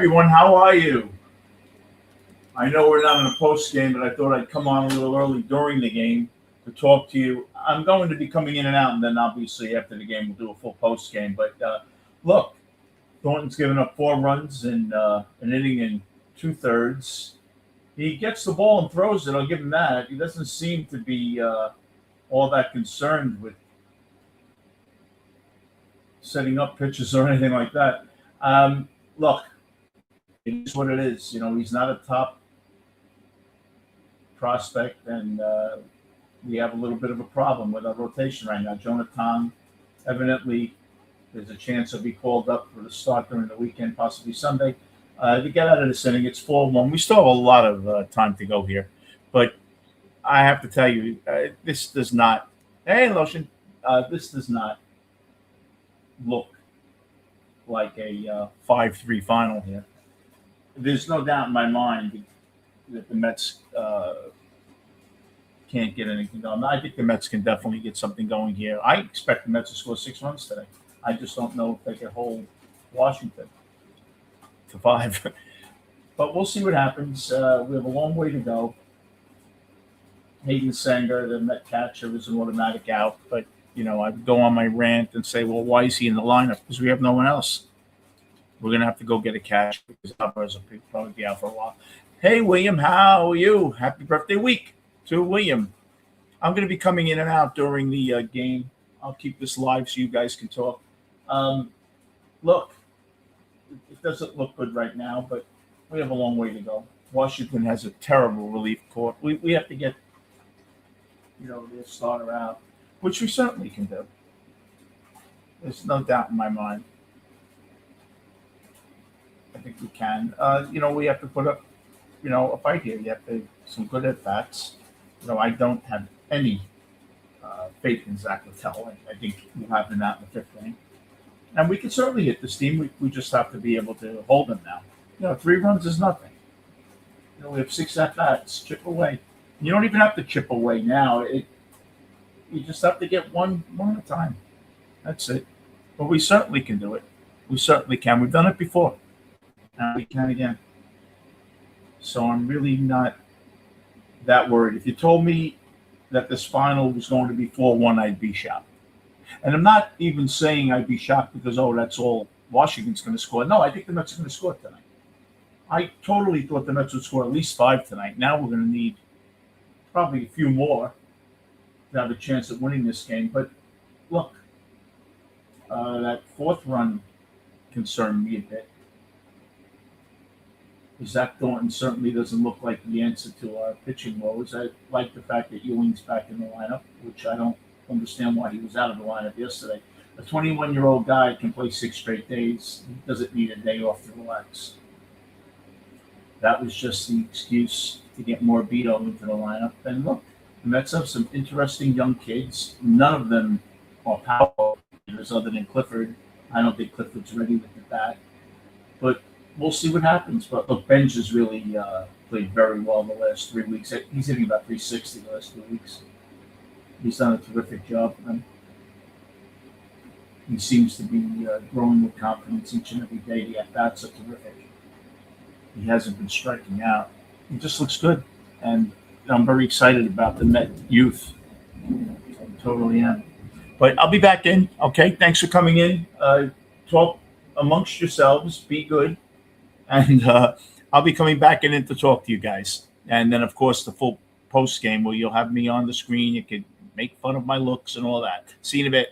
everyone. How are you? I know we're not in a post game, but I thought I'd come on a little early during the game to talk to you. I'm going to be coming in and out, and then obviously after the game, we'll do a full post game. But look, Thornton's given up 4 runs in an inning and 2/3. He gets the ball and throws it. I'll give him that. He doesn't seem to be all that concerned with setting up pitches or anything like that. Look, it is what it is. You know, he's not a top prospect, and we have a little bit of a problem with our rotation right now. Jonathan, evidently, there's a chance he'll be called up for the start during the weekend, possibly Sunday. To get out of this inning, it's 4-1. We still have a lot of time to go here, but I have to tell you, this does not. Hey, Lotion, this does not look like a 5-3 final here. There's no doubt in my mind that the Mets can't get anything done. I think the Mets can definitely get something going here. I expect the Mets to score 6 runs today. I just don't know if they can hold Washington to 5. But we'll see what happens. We have a long way to go. Hayden Sanger, the Met catcher, is an automatic out. But, you know, I would go on my rant and say, well, why is he in the lineup? Because we have no one else. We're going to have to go get a catch because Alvarez will probably be out for a while. Hey, William, how are you? Happy birthday week to William. I'm going to be coming in and out during the game. I'll keep this live so you guys can talk. Look, it doesn't look good right now, but we have a long way to go. Washington has a terrible relief corps. We have to get, you know, their starter out, which we certainly can do. There's no doubt in my mind. I think we can. You know, we have to put up, you know, a fight here. You have to some good at bats. You know, I don't have any faith in Zach Littell. I think we'll have him out in the 5th inning. And we can certainly hit this team. We just have to be able to hold them now. You know, 3 runs is nothing. You know, we have 6 at bats. Chip away. You don't even have to chip away now. You just have to get one at a time. That's it. But we certainly can do it. We certainly can. We've done it before. And we can again. So I'm really not that worried. If you told me that this final was going to be 4-1, I'd be shocked. And I'm not even saying I'd be shocked because, oh, that's all Washington's going to score. No, I think the Mets are going to score tonight. I totally thought the Mets would score at least 5 tonight. Now we're going to need probably a few more to have a chance at winning this game. But look, that 4th run concerned me a bit. Zach Thornton certainly doesn't look like the answer to our pitching woes. I like the fact that Ewing's back in the lineup, which I don't understand why he was out of the lineup yesterday. A 21-year-old guy can play 6 straight days. He doesn't need a day off to relax. That was just the excuse to get more Beto into the lineup. And look, the Mets have some interesting young kids. None of them are power hitters other than Clifford. I don't think Clifford's ready with the bat. But we'll see what happens. But look, Benj has really played very well the last 3 weeks. He's hitting about 360 the last 2 weeks. He's done a terrific job for them. He seems to be growing with confidence each and every day. The at-bats are terrific. He hasn't been striking out. He just looks good. And I'm very excited about the Met youth. I totally am. But I'll be back in. Okay, thanks for coming in. Talk amongst yourselves. Be good. And I'll be coming back in to talk to you guys. And then, of course, the full post game where you'll have me on the screen. You can make fun of my looks and all that. See you in a bit.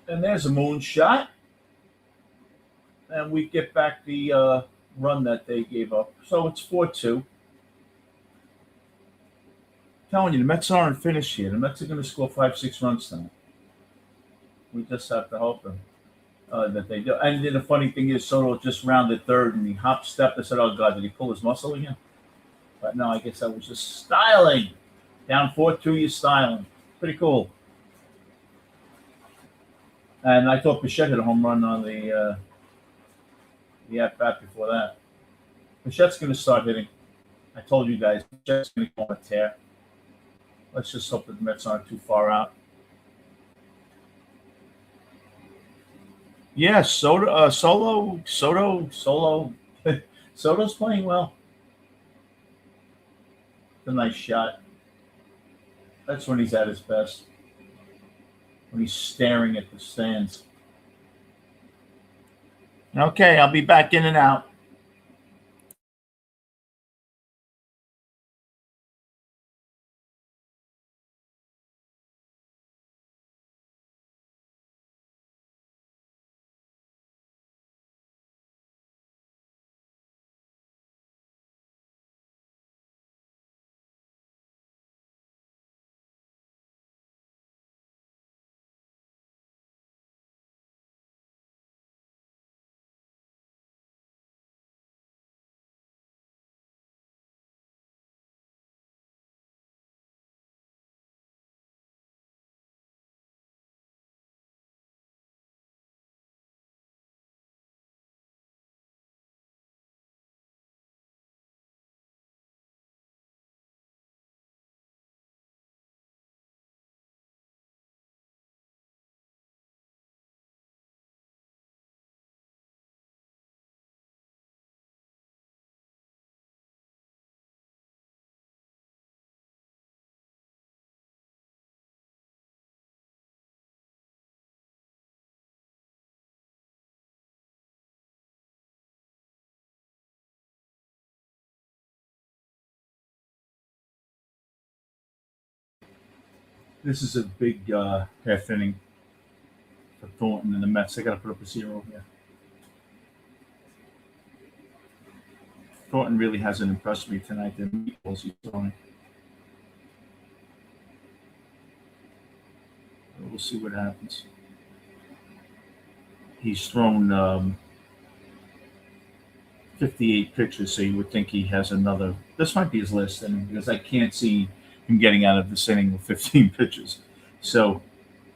And there's a moonshot. And we get back the run that they gave up. So it's 4-2. Telling you, the Mets aren't finished here. The Mets are going to score 5, 6 runs tonight. We just have to hope them that they do. And then the funny thing is, Soto just rounded third and he hop stepped. I said, "Oh God, did he pull his muscle again?" But no, I guess that was just styling. Down 4-2, you're styling. Pretty cool. And I thought Bichette hit a home run on the at bat before that. Bichette's going to start hitting. I told you guys, Bichette's going to go on a tear. Let's just hope that the Mets aren't too far out. Yeah, Soto's playing well. It's a nice shot. That's when he's at his best. When he's staring at the stands. Okay, I'll be back in and out. This is a big half inning for Thornton and the Mets. I got to put up a 0 here. Thornton really hasn't impressed me tonight. The meatballs he's throwing. We'll see what happens. He's thrown 58 pitches, so you would think he has another. This might be his last inning because I can't see him getting out of this inning with 15 pitches. So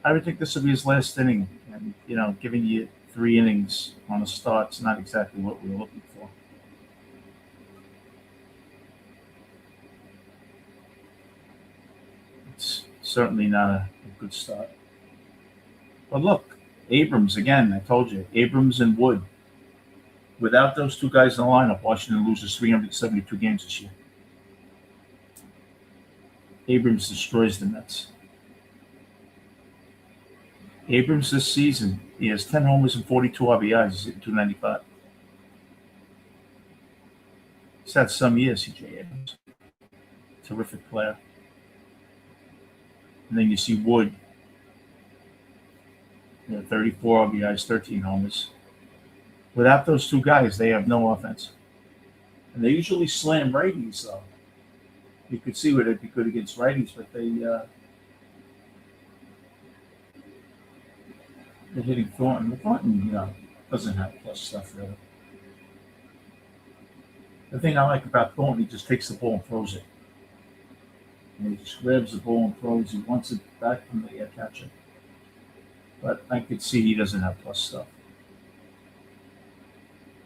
I would think this would be his last inning. And, giving you 3 innings on a start is not exactly what we were looking for. It's certainly not a good start. But look, Abrams, again, I told you, Abrams and Wood. Without those 2 guys in the lineup, Washington loses 372 games this year. Abrams destroys the Mets. Abrams this season, he has 10 homers and 42 RBIs. He's hitting 295. He's had some years, CJ Abrams. Terrific player. And then you see Wood, 34 RBIs, 13 homers. Without those 2 guys, they have no offense. And they usually slam righties, though. You could see where they'd be good against righties, but they're hitting Thornton. Thornton, doesn't have plus stuff, really. The thing I like about Thornton, he just takes the ball and throws it. And he just grabs the ball and throws. He wants it back from the catcher. But I could see he doesn't have plus stuff.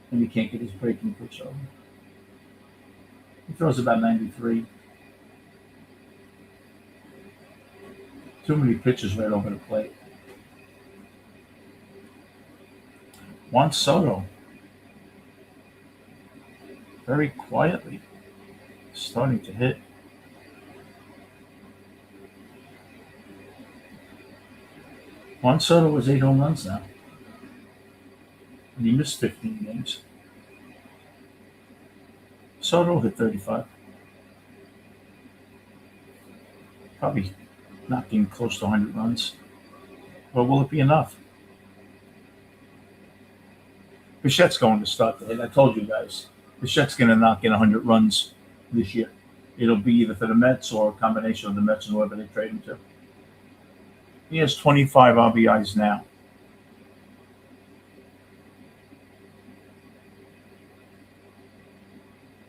And he can't get his breaking pitch over. He throws about 93. Too many pitches right over the plate. Juan Soto, very quietly, starting to hit. Juan Soto was 8 home runs now. And he missed 15 games. Soto hit 35. Probably not getting close to 100 runs. But will it be enough? Bichette's going to start the hit. I told you guys, Bichette's going to knock in 100 runs this year. It'll be either for the Mets or a combination of the Mets and whoever they trade him to. He has 25 RBIs now.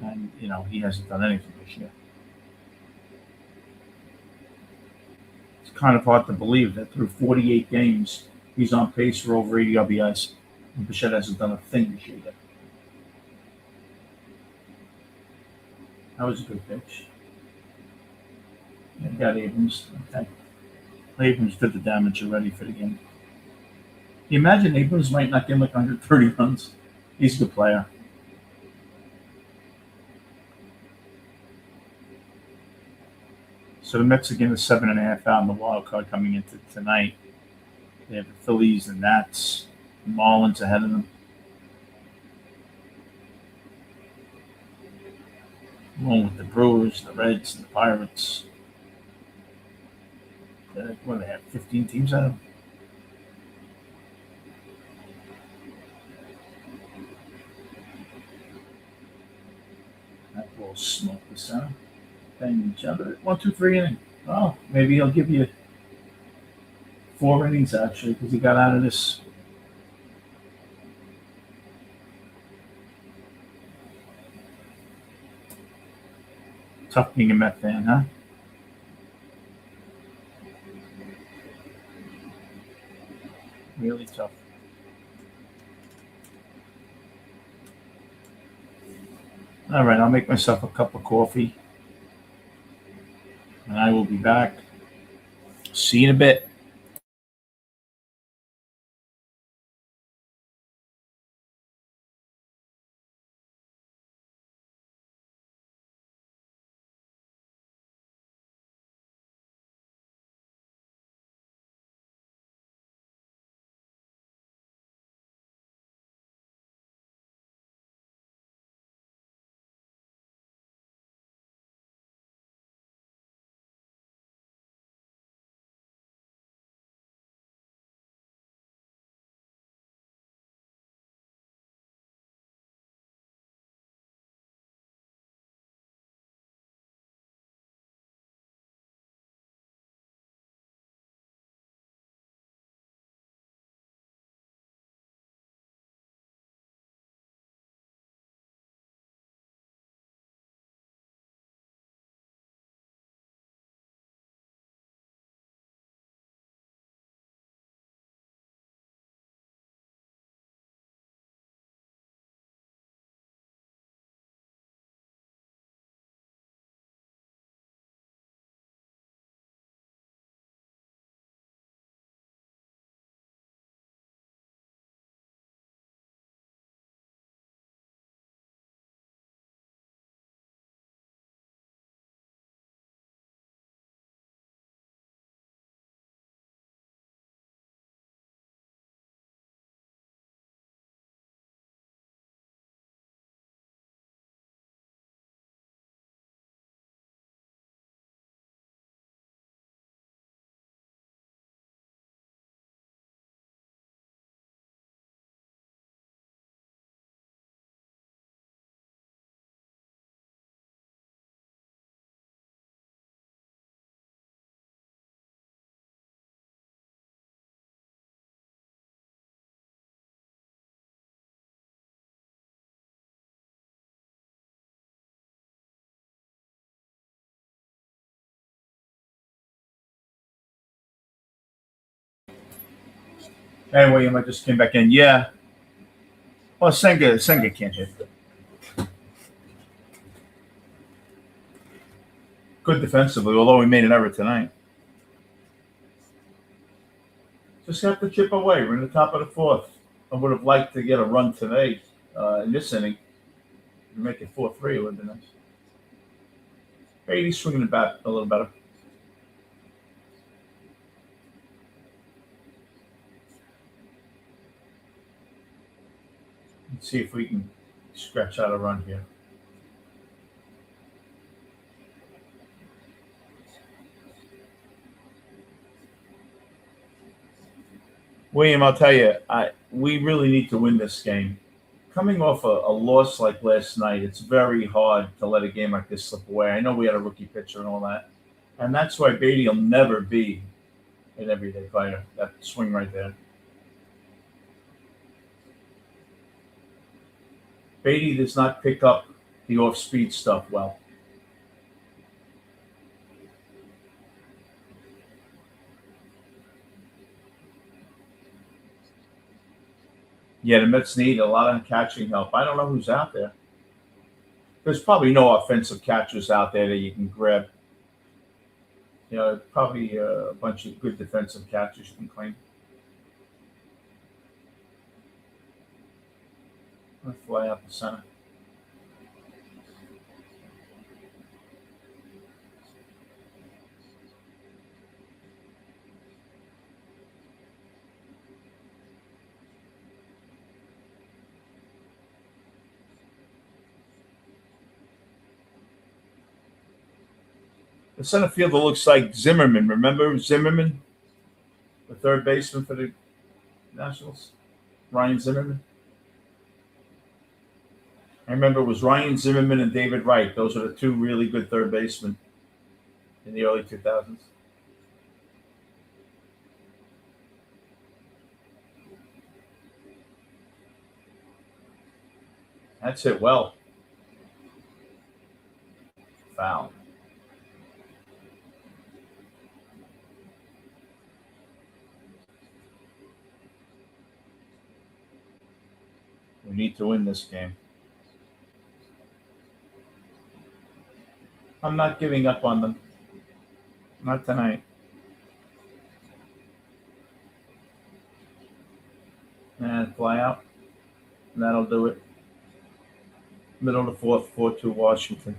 And, he hasn't done anything this year. It's kind of hard to believe that through 48 games, he's on pace for over 80 RBIs. And Bichette hasn't done a thing this year yet. That was a good pitch. Yeah, got Abrams. Okay. Abrams did the damage already for the game. Can you imagine Abrams might not get like 130 runs? He's a good player. So the Mets are getting a 7.5 out in the wild card coming into tonight. They have the Phillies, the Nats, the Marlins ahead of them. Along with the Brewers, the Reds, and the Pirates. What do they have? 15 teams out of them? That will smoke the center. Bang each other. 1, 2, 3 inning. Oh, maybe he'll give you 4 innings actually because he got out of this. Tough being a Met fan, huh? Really tough. All right, I'll make myself a cup of coffee. And I will be back. See you in a bit. Hey, William, I just came back in. Yeah. Well, Senga can't hit. Good defensively, although he made an error tonight. Just have to chip away. We're in the top of the fourth. I would have liked to get a run today in this inning. Make it 4-3, it would have been nice. Hey, he's swinging the bat a little better. Let's see if we can scratch out a run here. William, I'll tell you, we really need to win this game. coming off a loss like last night, it's very hard to let a game like this slip away. I know we had a rookie pitcher and all that, and that's why Beatty will never be an everyday fighter. That swing right there. Beatty does not pick up the off-speed stuff well. Yeah, the Mets need a lot of catching help. I don't know who's out there. There's probably no offensive catchers out there that you can grab. Probably a bunch of good defensive catchers you can claim. Let's fly out the center. The center fielder looks like Zimmerman. Remember Zimmerman, the third baseman for the Nationals? Ryan Zimmerman. I remember it was Ryan Zimmerman and David Wright. Those are the two really good third basemen in the early 2000s. That's hit well. Foul. We need to win this game. I'm not giving up on them. Not tonight. And fly out. And that'll do it. Middle of the fourth, 4-2 Washington.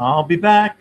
I'll be back.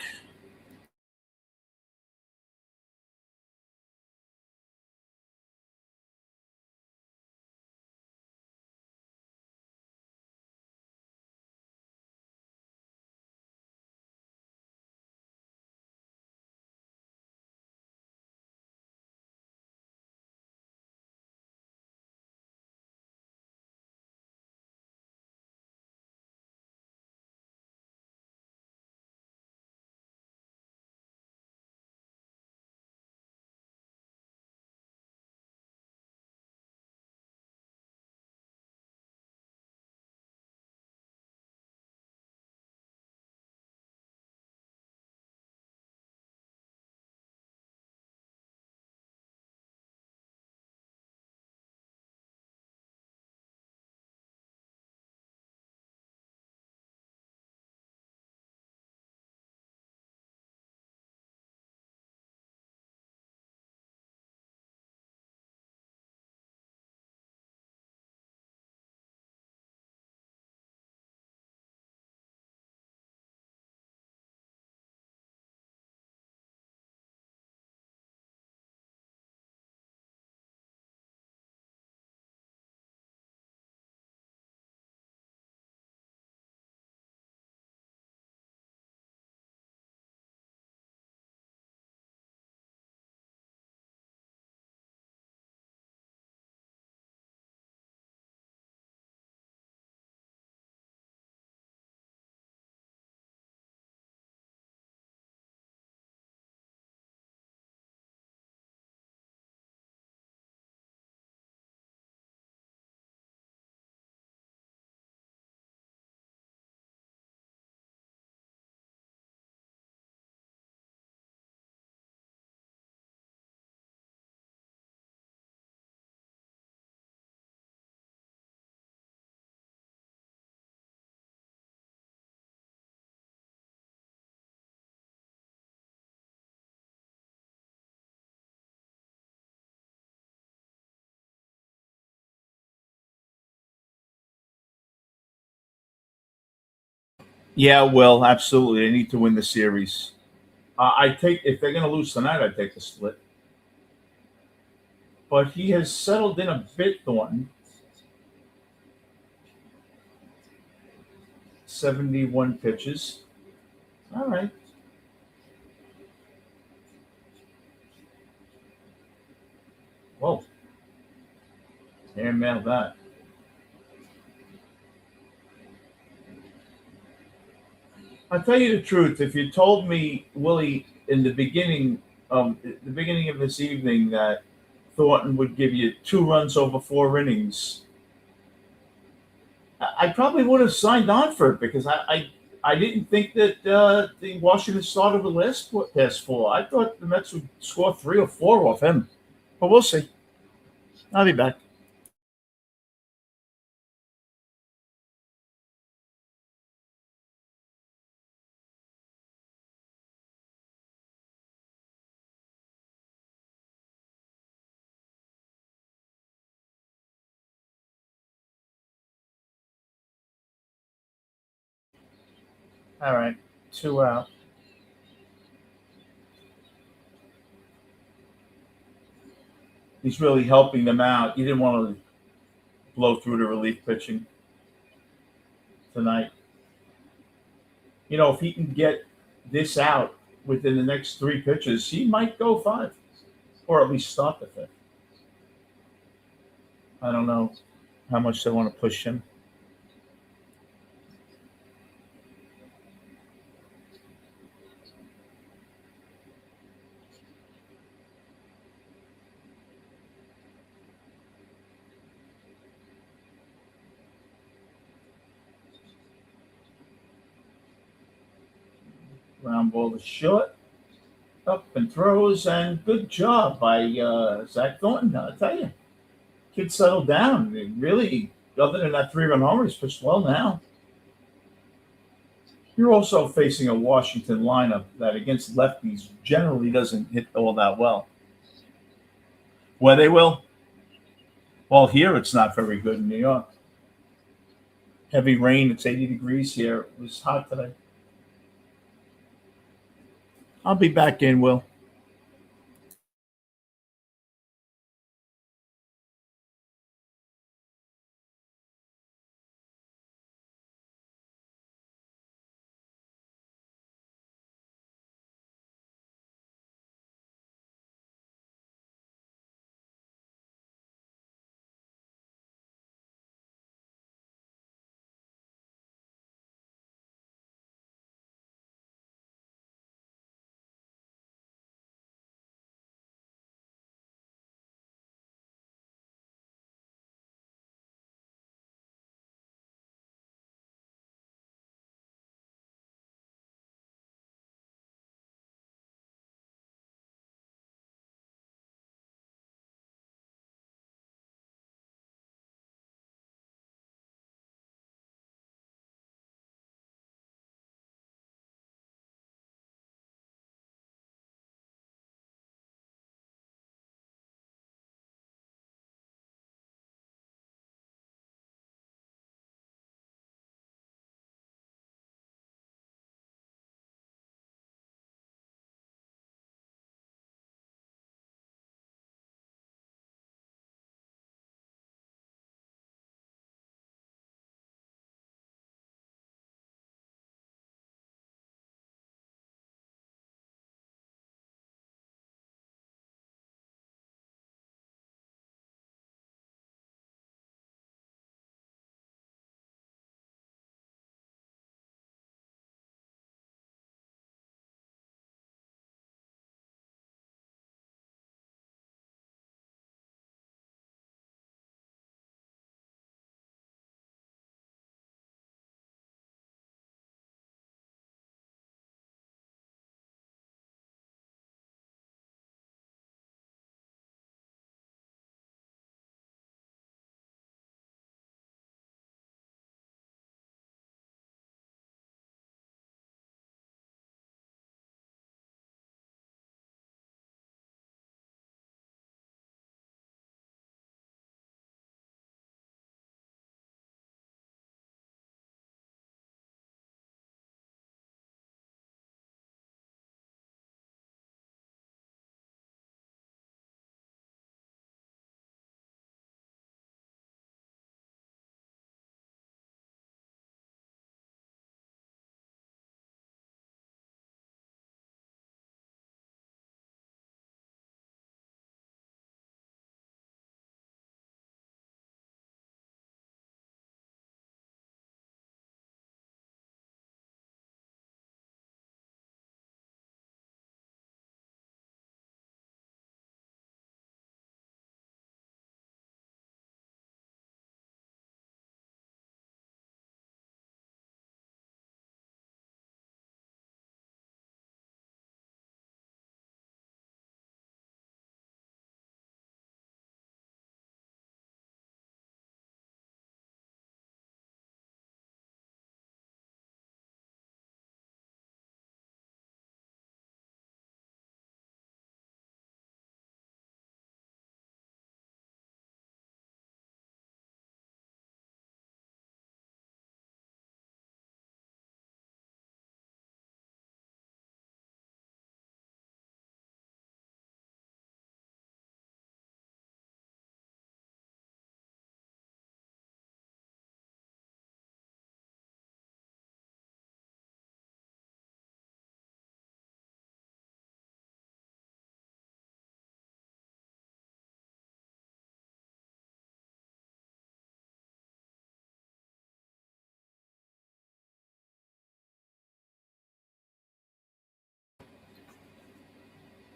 Yeah, well, absolutely. They need to win the series. I take if they're going to lose tonight, I take the split. But he has settled in a bit, Thornton. 71 pitches. All right. Whoa. Airmail that. I'll tell you the truth. If you told me, Willie, in the beginning of this evening, that Thornton would give you 2 runs over 4 innings, I probably would have signed on for it because I didn't think that the Washington starter would last past 4. I thought the Mets would score 3 or 4 off him, but we'll see. I'll be back. All right, 2 out. He's really helping them out. He didn't want to blow through the relief pitching tonight. If he can get this out within the next 3 pitches, he might go 5, or at least stop the 5th. I don't know how much they want to push him. Ground ball to short, up and throws, and good job by Zach Thornton. I tell you, kid settled down. Really, other than that 3 run homer, he's pitched well now. You're also facing a Washington lineup that against lefties generally doesn't hit all that well. Where they will? Well, here it's not very good in New York. Heavy rain. It's 80 degrees here. It was hot today. I'll be back in, Will.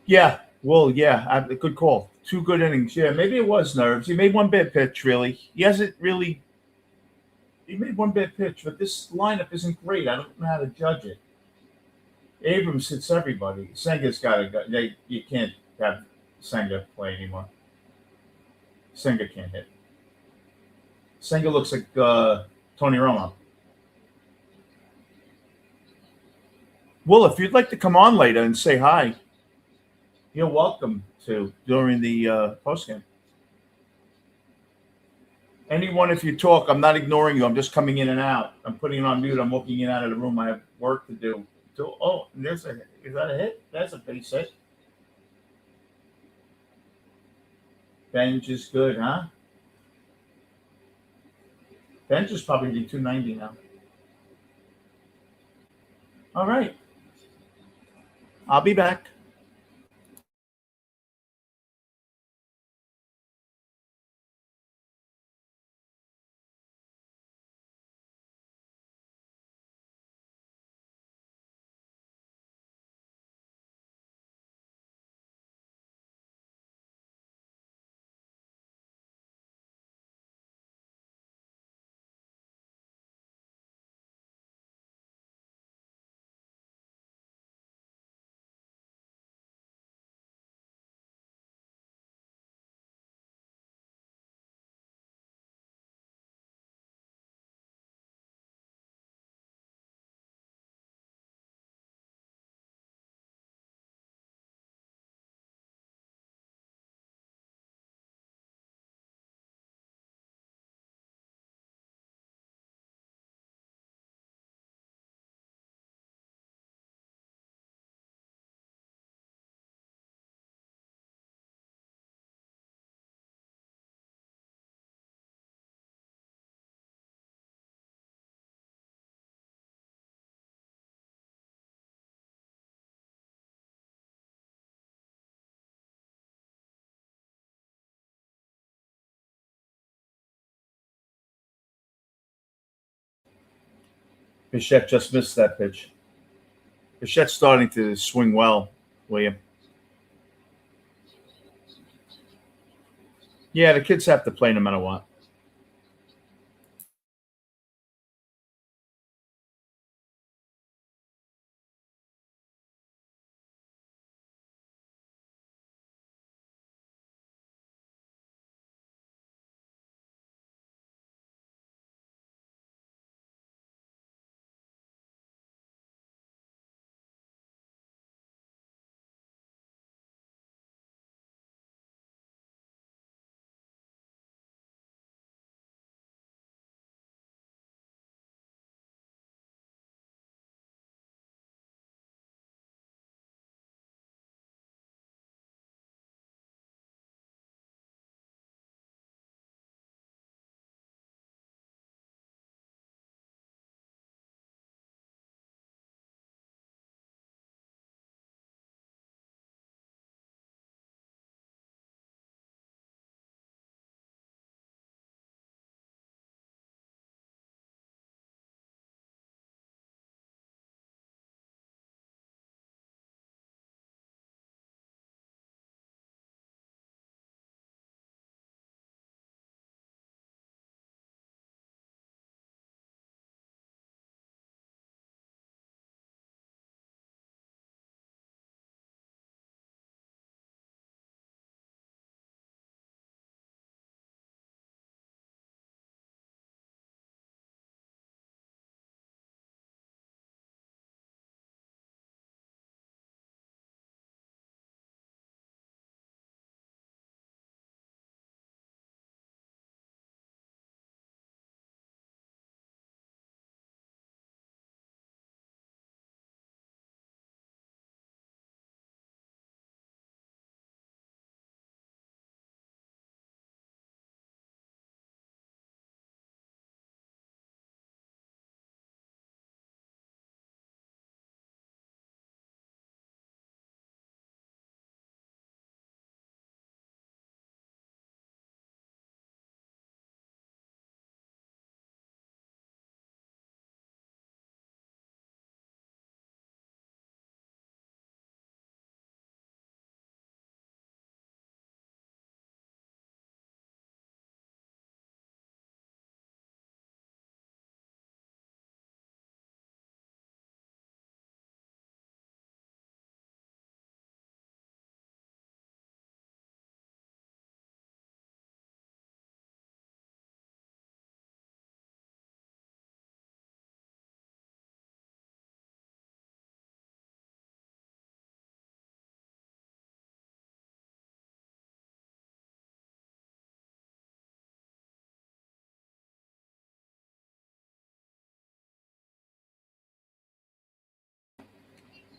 Yeah. Well, yeah. Good call. Two good innings. Yeah. Maybe it was nerves. He made one bad pitch. Really, he hasn't really. He made one bad pitch, but this lineup isn't great. I don't know how to judge it. Abrams hits everybody. Senga's got to go. You can't have Senga play anymore. Senga can't hit. Senga looks like Tony Romo. Well, if you'd like to come on later and say hi, you're welcome to during the post game. Anyone, if you talk, I'm not ignoring you. I'm just coming in and out. I'm putting it on mute. I'm walking in and out of the room. I have work to do. Oh, there's a is that a hit? That's a base hit. Bench is good, huh? Bench is probably the 290 now. All right, I'll be back. Bichette just missed that pitch. Bichette's starting to swing well, William. Yeah, the kids have to play no matter what.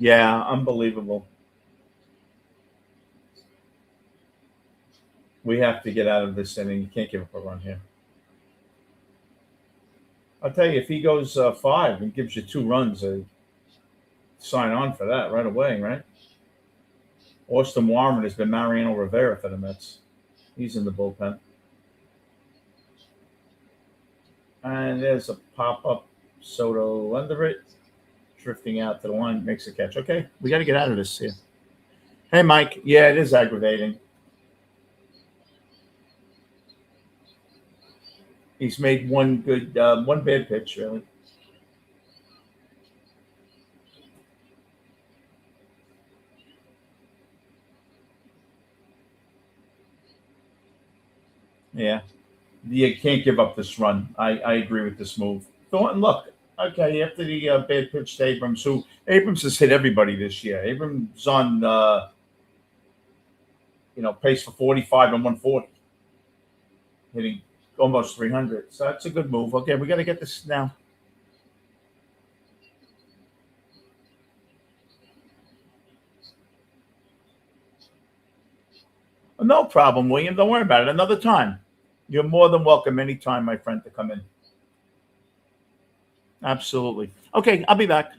Yeah, unbelievable. We have to get out of this inning. You can't give up a run here. I'll tell you, if he goes five and gives you 2 runs, sign on for that right away, right? Austin Warren has been Mariano Rivera for the Mets. He's in the bullpen. And there's a pop up Soto under it, drifting out to the line, makes a catch. Okay, we got to get out of this here. Hey, Mike. Yeah, it is aggravating. He's made one bad pitch, really. Yeah. You can't give up this run. I agree with this move. Thornton, look, okay, after the bad pitch to Abrams, who Abrams has hit everybody this year. Abrams on pace for 45 and 140, hitting almost 300. So that's a good move. Okay, we got to get this now. No problem, William. Don't worry about it. Another time. You're more than welcome anytime, my friend, to come in. Absolutely. Okay, I'll be back.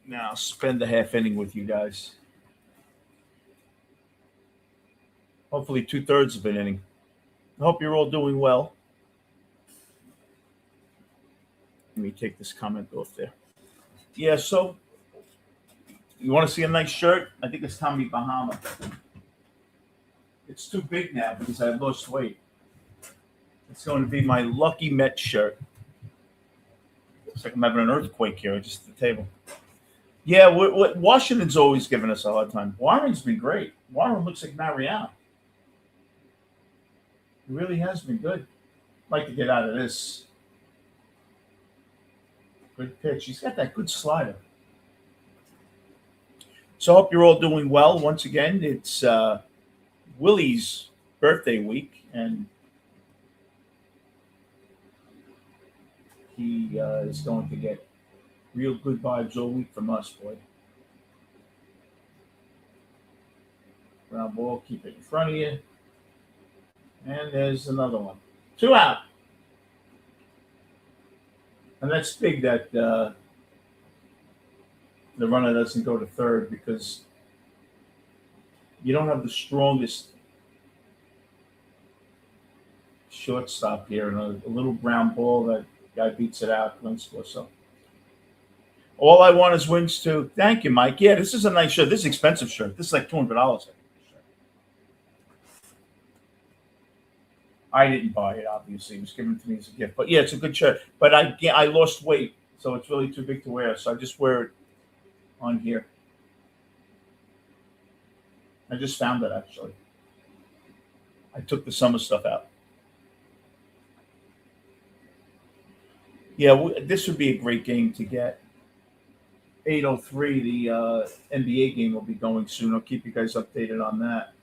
Now, spend the half inning with you guys. Hopefully, 2/3 of an inning. I hope you're all doing well. Let me take this comment off there. Yeah, so you want to see a nice shirt? I think it's Tommy Bahama. It's too big now because I lost weight. It's going to be my lucky Met shirt. Looks like I'm having an earthquake here just at the table. Yeah, Washington's always given us a hard time. Warren's been great. Warren looks like Mariano. He really has been good. I'd like to get out of this. Good pitch. He's got that good slider. So I hope you're all doing well. Once again, it's Willie's birthday week, and he is going to get real good vibes all week from us, boy. Ground ball, keep it in front of you. And there's another one. 2 out. And that's big that the runner doesn't go to third because you don't have the strongest shortstop here. And a little ground ball that guy beats it out, wins score. So all I want is wins too. Thank you, Mike. Yeah, this is a nice shirt. This is an expensive shirt. This is like $200. I didn't buy it, obviously. It was given to me as a gift. But yeah, it's a good shirt. But I lost weight, so it's really too big to wear. So I just wear it on here. I just found it, actually. I took the summer stuff out. Yeah, this would be a great game to get. 8:03, the NBA game will be going soon. I'll keep you guys updated on that.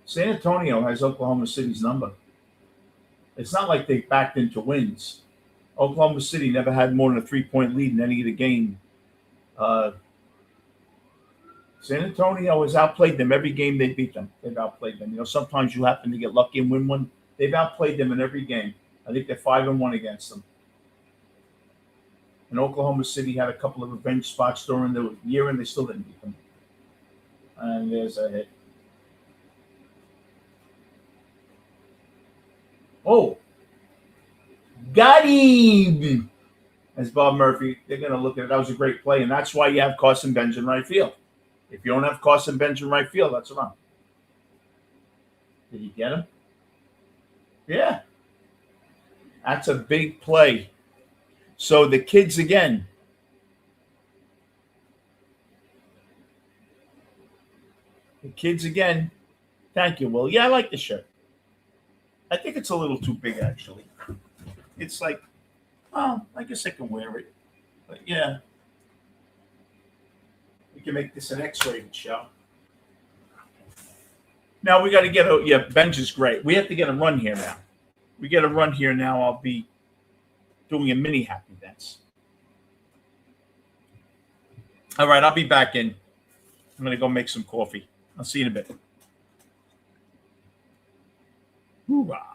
San Antonio has Oklahoma City's number. It's not like they backed into wins. Oklahoma City never had more than a 3-point lead in any of the game. Uh, San Antonio has outplayed them every game they beat them. They've outplayed them. Sometimes you happen to get lucky and win one. They've outplayed them in every game. I think they're 5-1 against them. And Oklahoma City had a couple of revenge spots during the year, and they still didn't beat them. And there's a hit. Oh, got him! As Bob Murphy, they're going to look at it. That was a great play, and that's why you have Carson Bench in right field. If you don't have Carson Bench in right field, that's a run. Did he get him? Yeah. That's a big play. So the kids again. The kids again. Thank you, Will. Yeah, I like the shirt. I think it's a little too big, actually. It's like, oh, I guess I can wear it. But yeah, we can make this an X-rated show. Now we got to get a Benj is great. We have to get a run here now. We get a run here now. I'll be doing a mini happy dance. All right, I'll be back in. I'm gonna go make some coffee. I'll see you in a bit. Hoorah.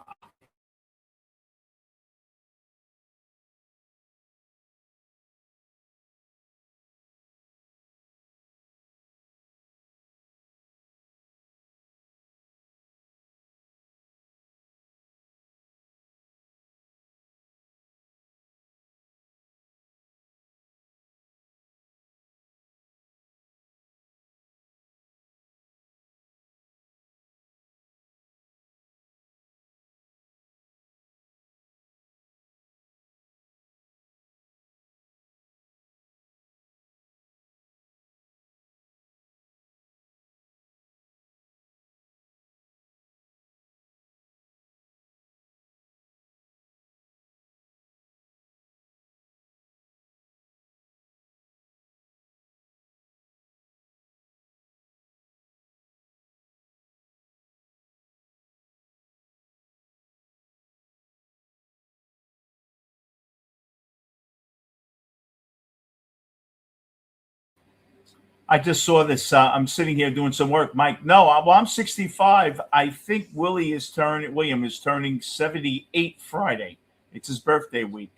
I just saw this. I'm sitting here doing some work, Mike. No, I'm 65. I think William is turning 78 Friday. It's his birthday week.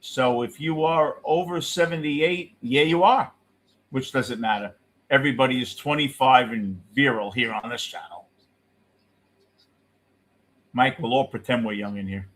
So if you are over 78, yeah, you are. Which doesn't matter. Everybody is 25 and virile here on this channel. Mike, we'll all pretend we're young in here.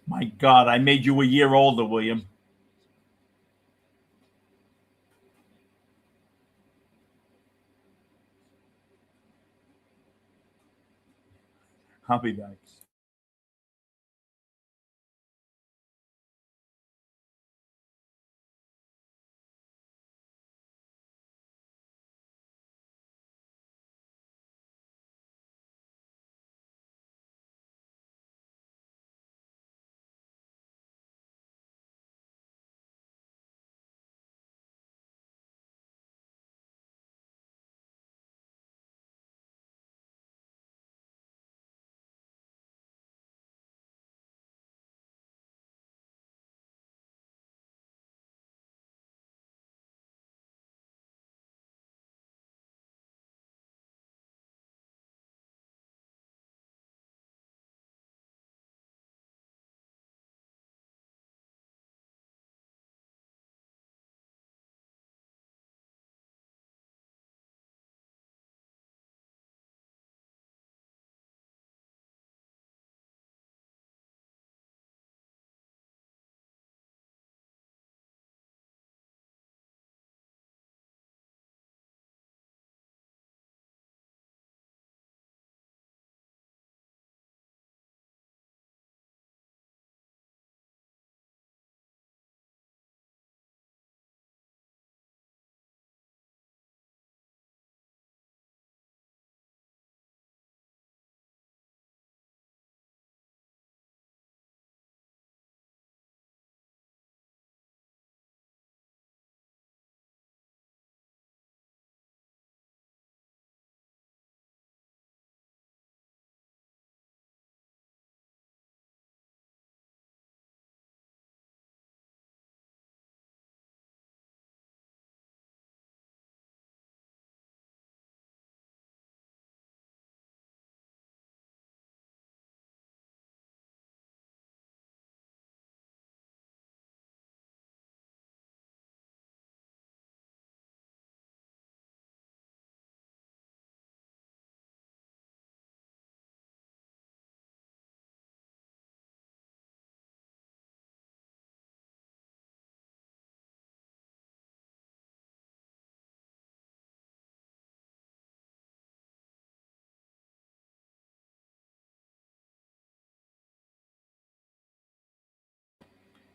My God, I made you a year older, William. I'll be back.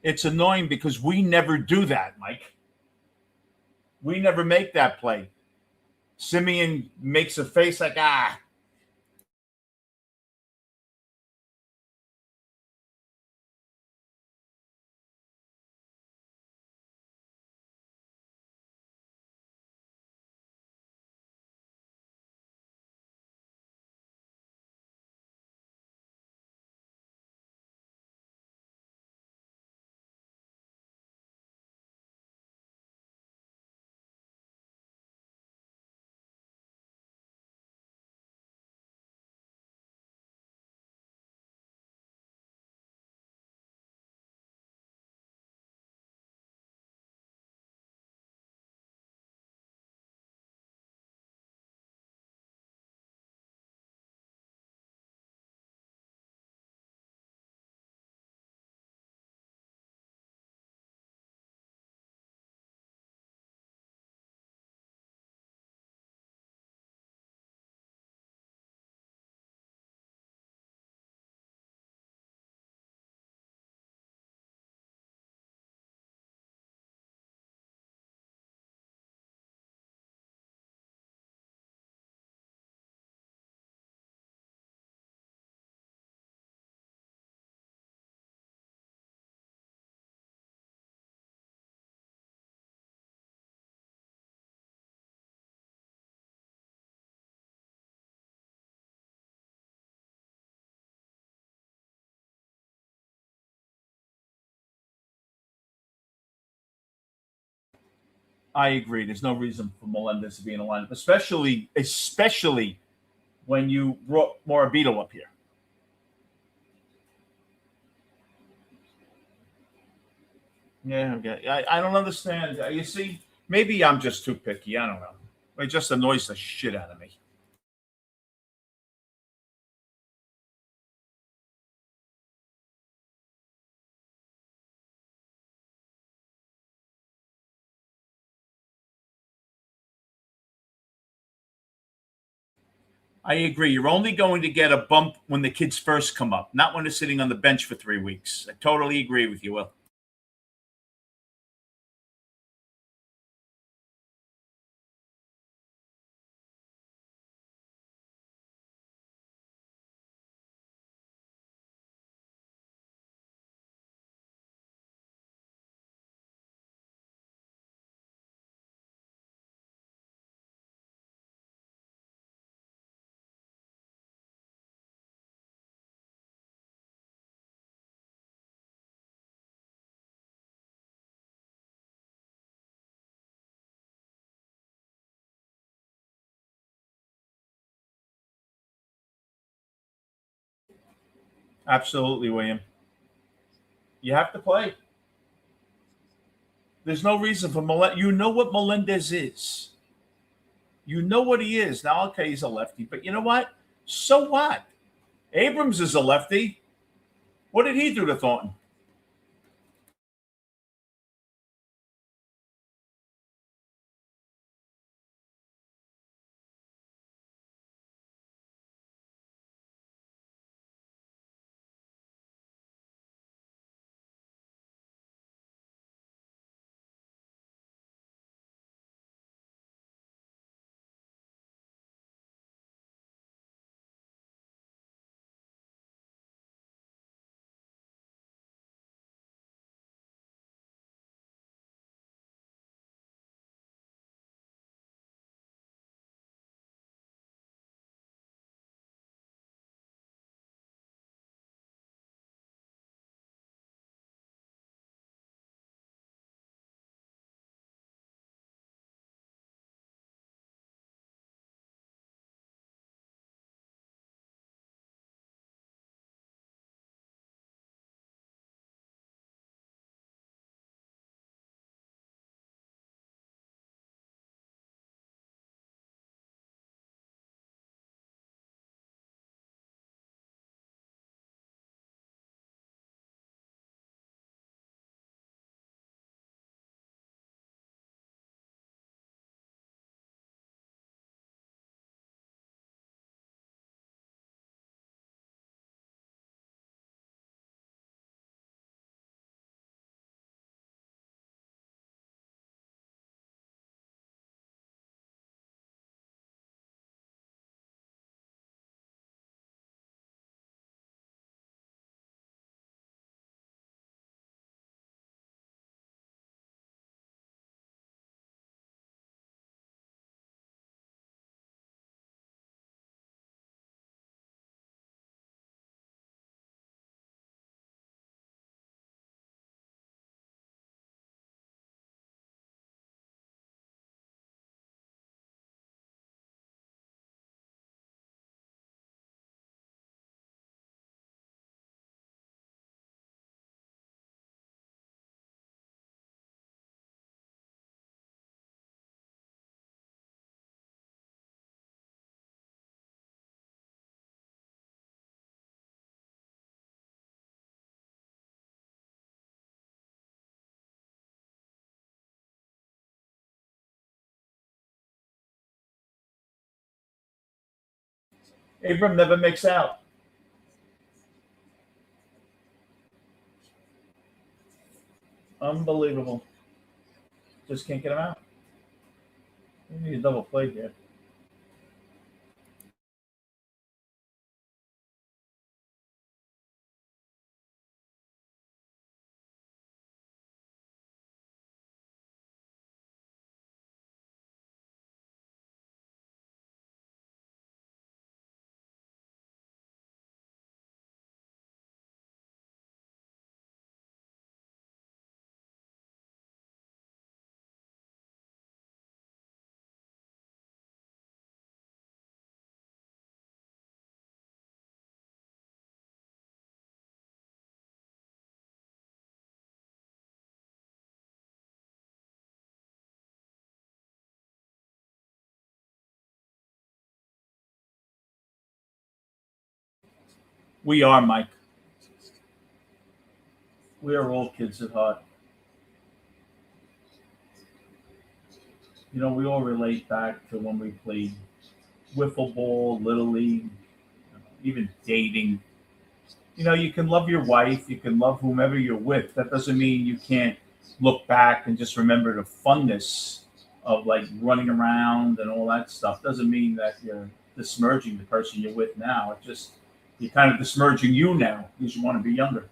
It's annoying because we never do that, Mike. We never make that play. Simeon makes a face like, ah. I agree. There's no reason for Melendez to be in the lineup, especially when you brought Morabito up here. Yeah, okay. I don't understand. You see, maybe I'm just too picky. I don't know. It just annoys the shit out of me. I agree. You're only going to get a bump when the kids first come up, not when they're sitting on the bench for 3 weeks. I totally agree with you, Will. Absolutely, William. You have to play. There's no reason for Melendez. You know what Melendez is. You know what he is. Now, okay, he's a lefty, but you know what? So what? Abrams is a lefty. What did he do to Thornton? Abram never makes out. Unbelievable. Just can't get him out. We need a double play here. We are, Mike. We are all kids at heart. We all relate back to when we played wiffle ball, little league, even dating. You can love your wife, you can love whomever you're with. That doesn't mean you can't look back and just remember the funness of like running around and all that stuff. Doesn't mean that you're dismerging the person you're with now. It just you're kind of dismerging you now because you want to be younger.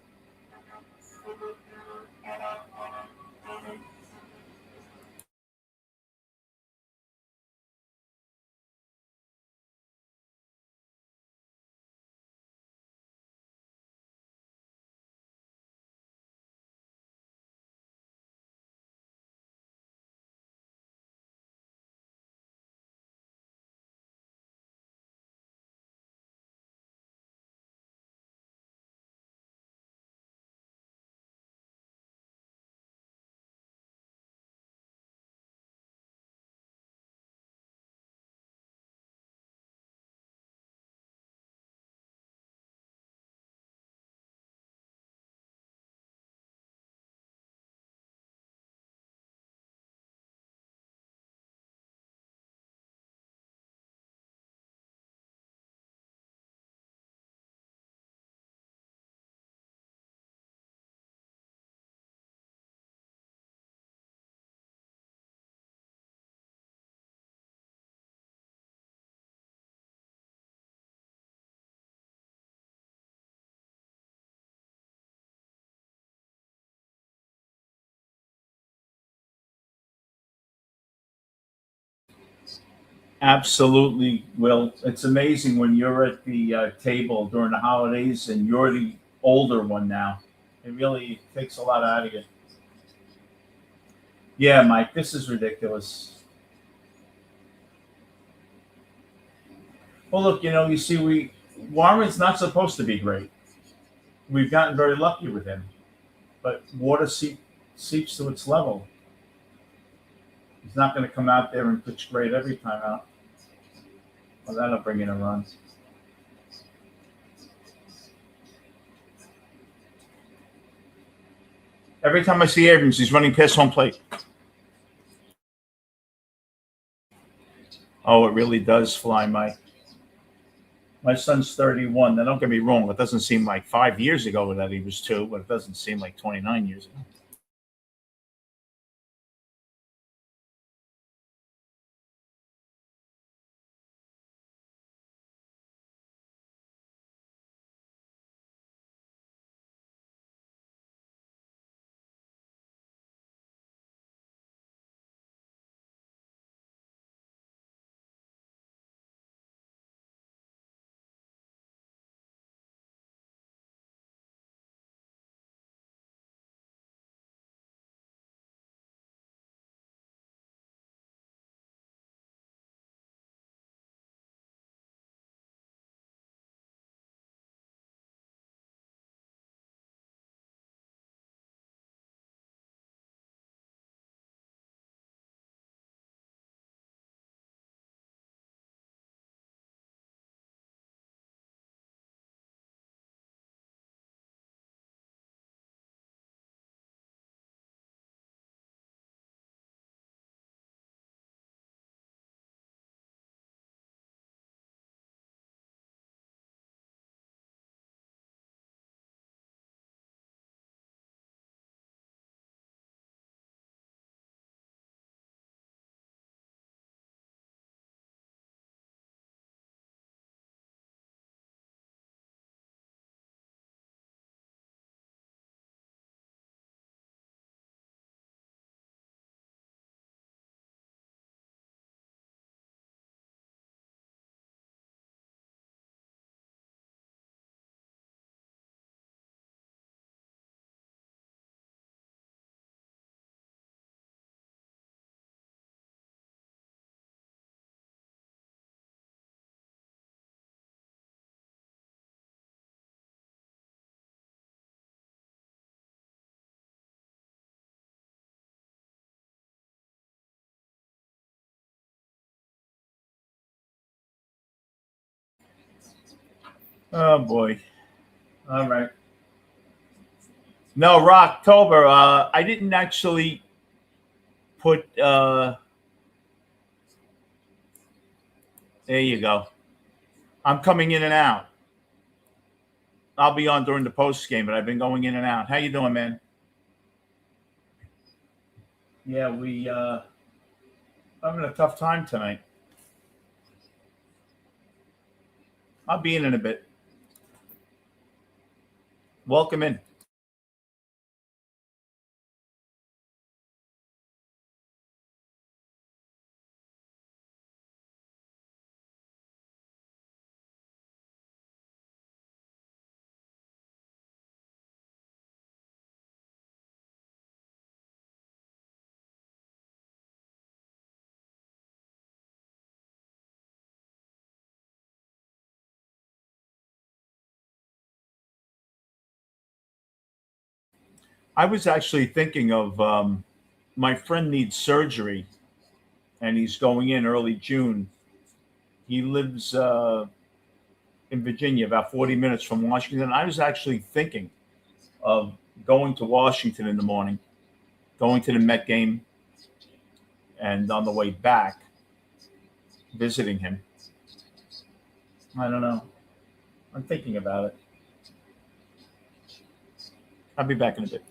Absolutely, Will. It's amazing when you're at the table during the holidays and you're the older one now. It really takes a lot out of you. Yeah, Mike, this is ridiculous. Well, look, you see, Warren's not supposed to be great. We've gotten very lucky with him, but seeps to its level. He's not going to come out there and pitch great every time out. Well, that'll bring in a run. Every time I see Abrams, he's running past home plate. Oh, it really does fly, Mike. My son's 31. Now, don't get me wrong. It doesn't seem like 5 years ago that he was two, but it doesn't seem like 29 years ago. Oh boy. All right. No, Rocktober. I didn't actually put. There you go. I'm coming in and out. I'll be on during the post game, but I've been going in and out. How you doing, man? Yeah, we having a tough time tonight. I'll be in a bit. Welcome in. I was actually thinking of my friend needs surgery, and he's going in early June. He lives in Virginia, about 40 minutes from Washington. I was actually thinking of going to Washington in the morning, going to the Met game, and on the way back, visiting him. I don't know. I'm thinking about it. I'll be back in a bit.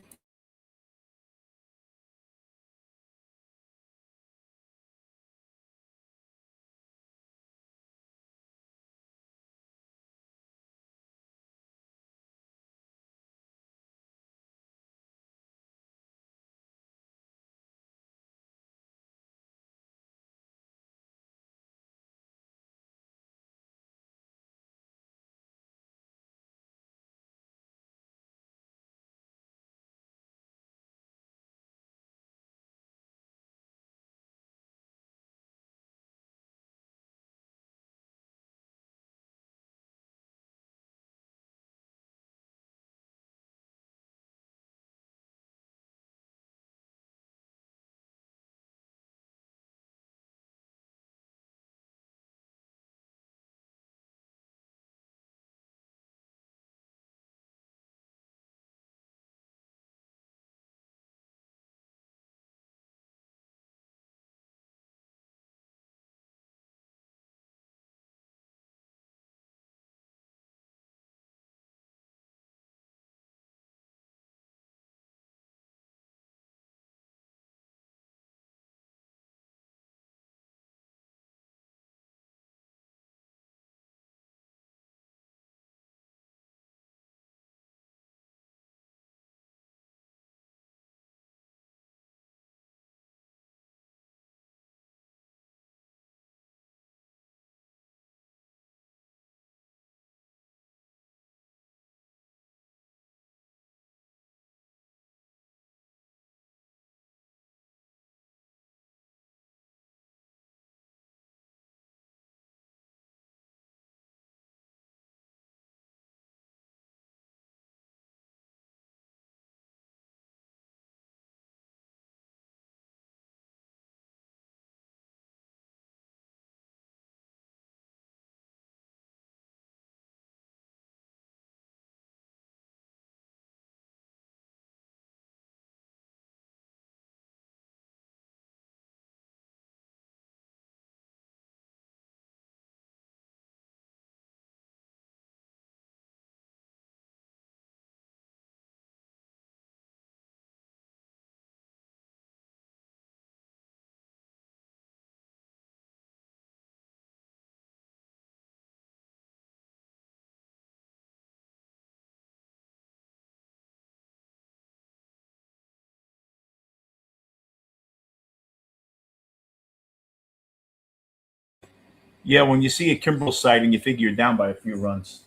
Yeah, when you see a Kimbrel sighting, you figure you're down by a few runs.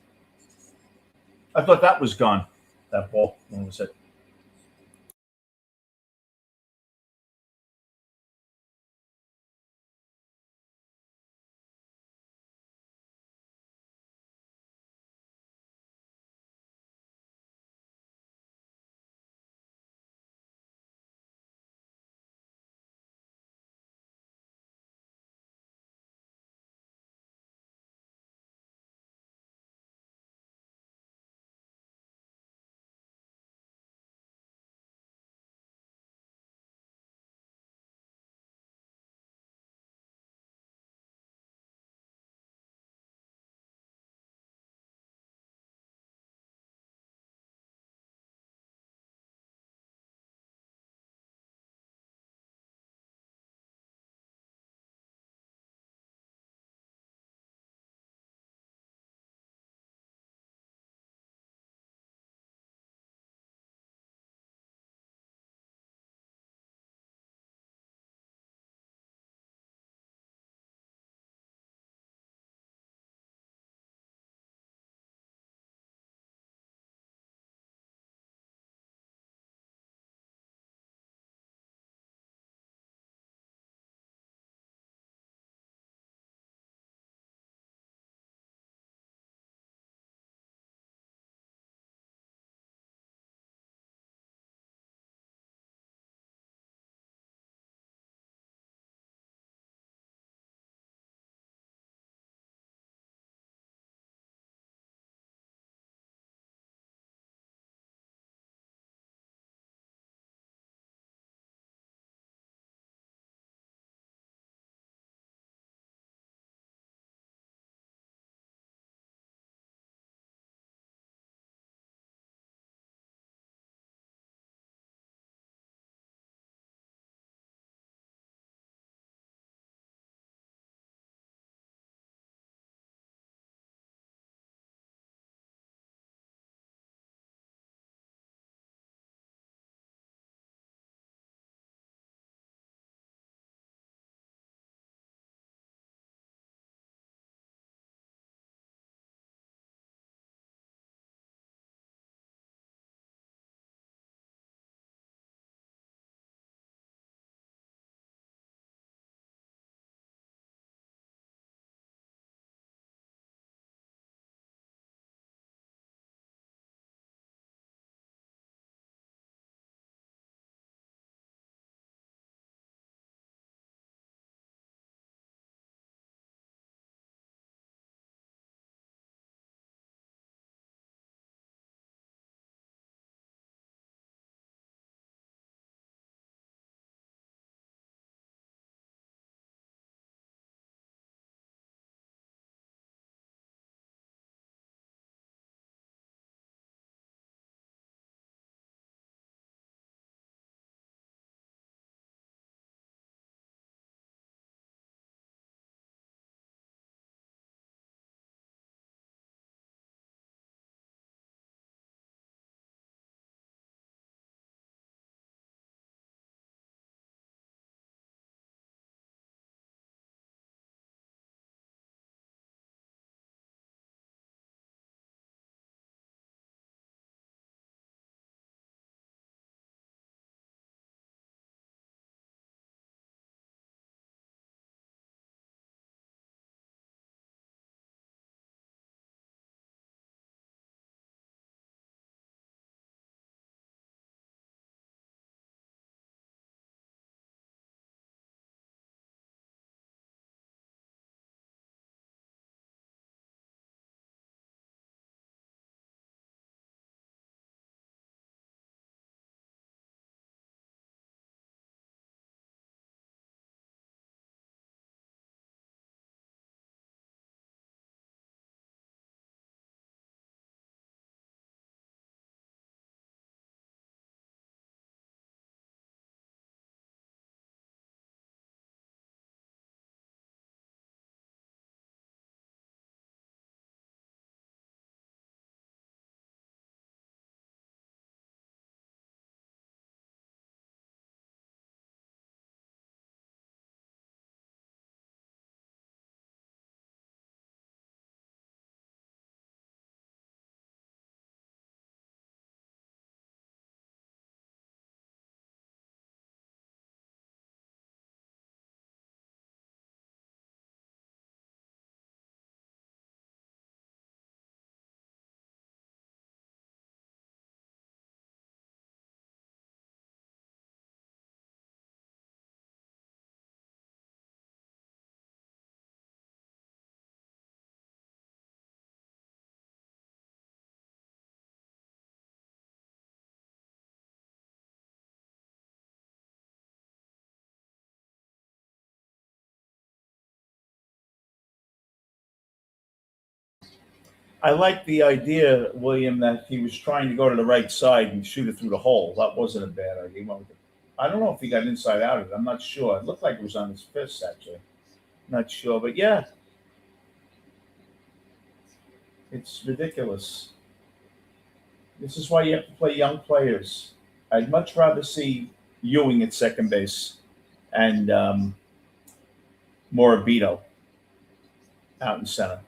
I thought that was gone. That ball. When was it? I like the idea, William, that he was trying to go to the right side and shoot it through the hole. That wasn't a bad idea. I don't know if he got inside out of it. I'm not sure. It looked like it was on his fist, actually. Not sure, but yeah, it's ridiculous. This is why you have to play young players. I'd much rather see Ewing at second base and Morabito out in center.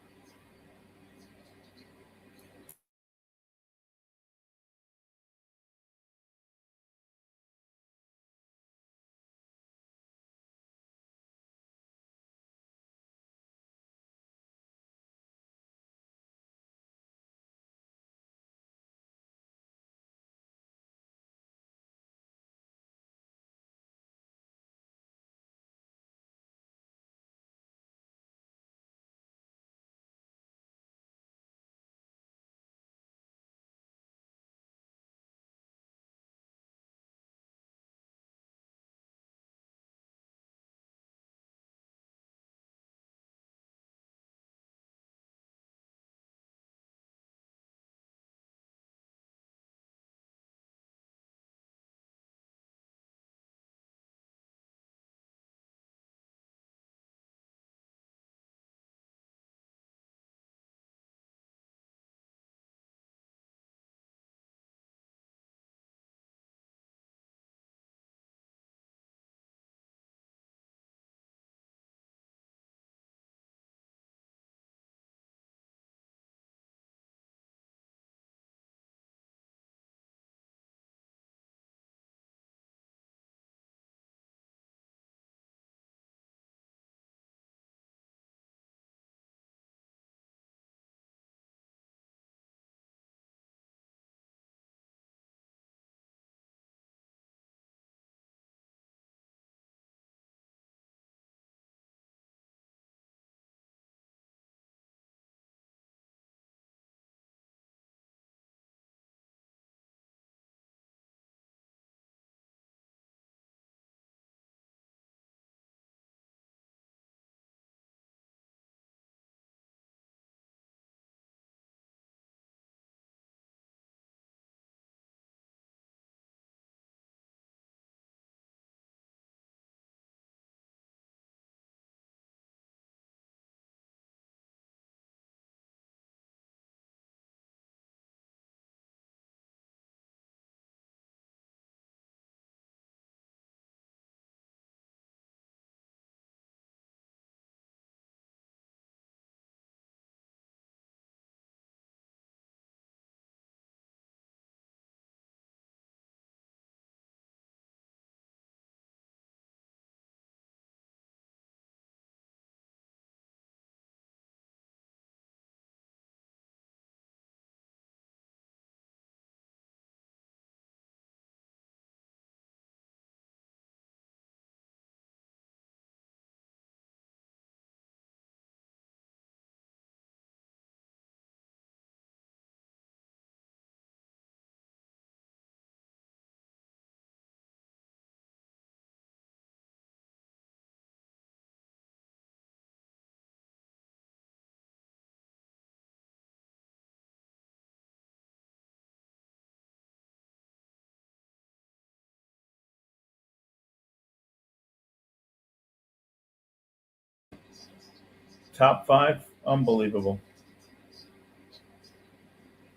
Top five, unbelievable,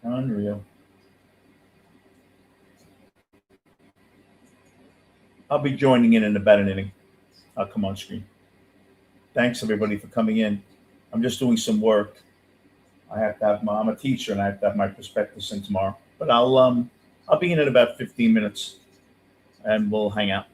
unreal. I'll be joining in about an inning. I'll come on screen. Thanks everybody for coming in. I'm just doing some work. I have to have my. I'm a teacher and I have to have my prospectus in tomorrow. But I'll be in about 15 minutes and we'll hang out.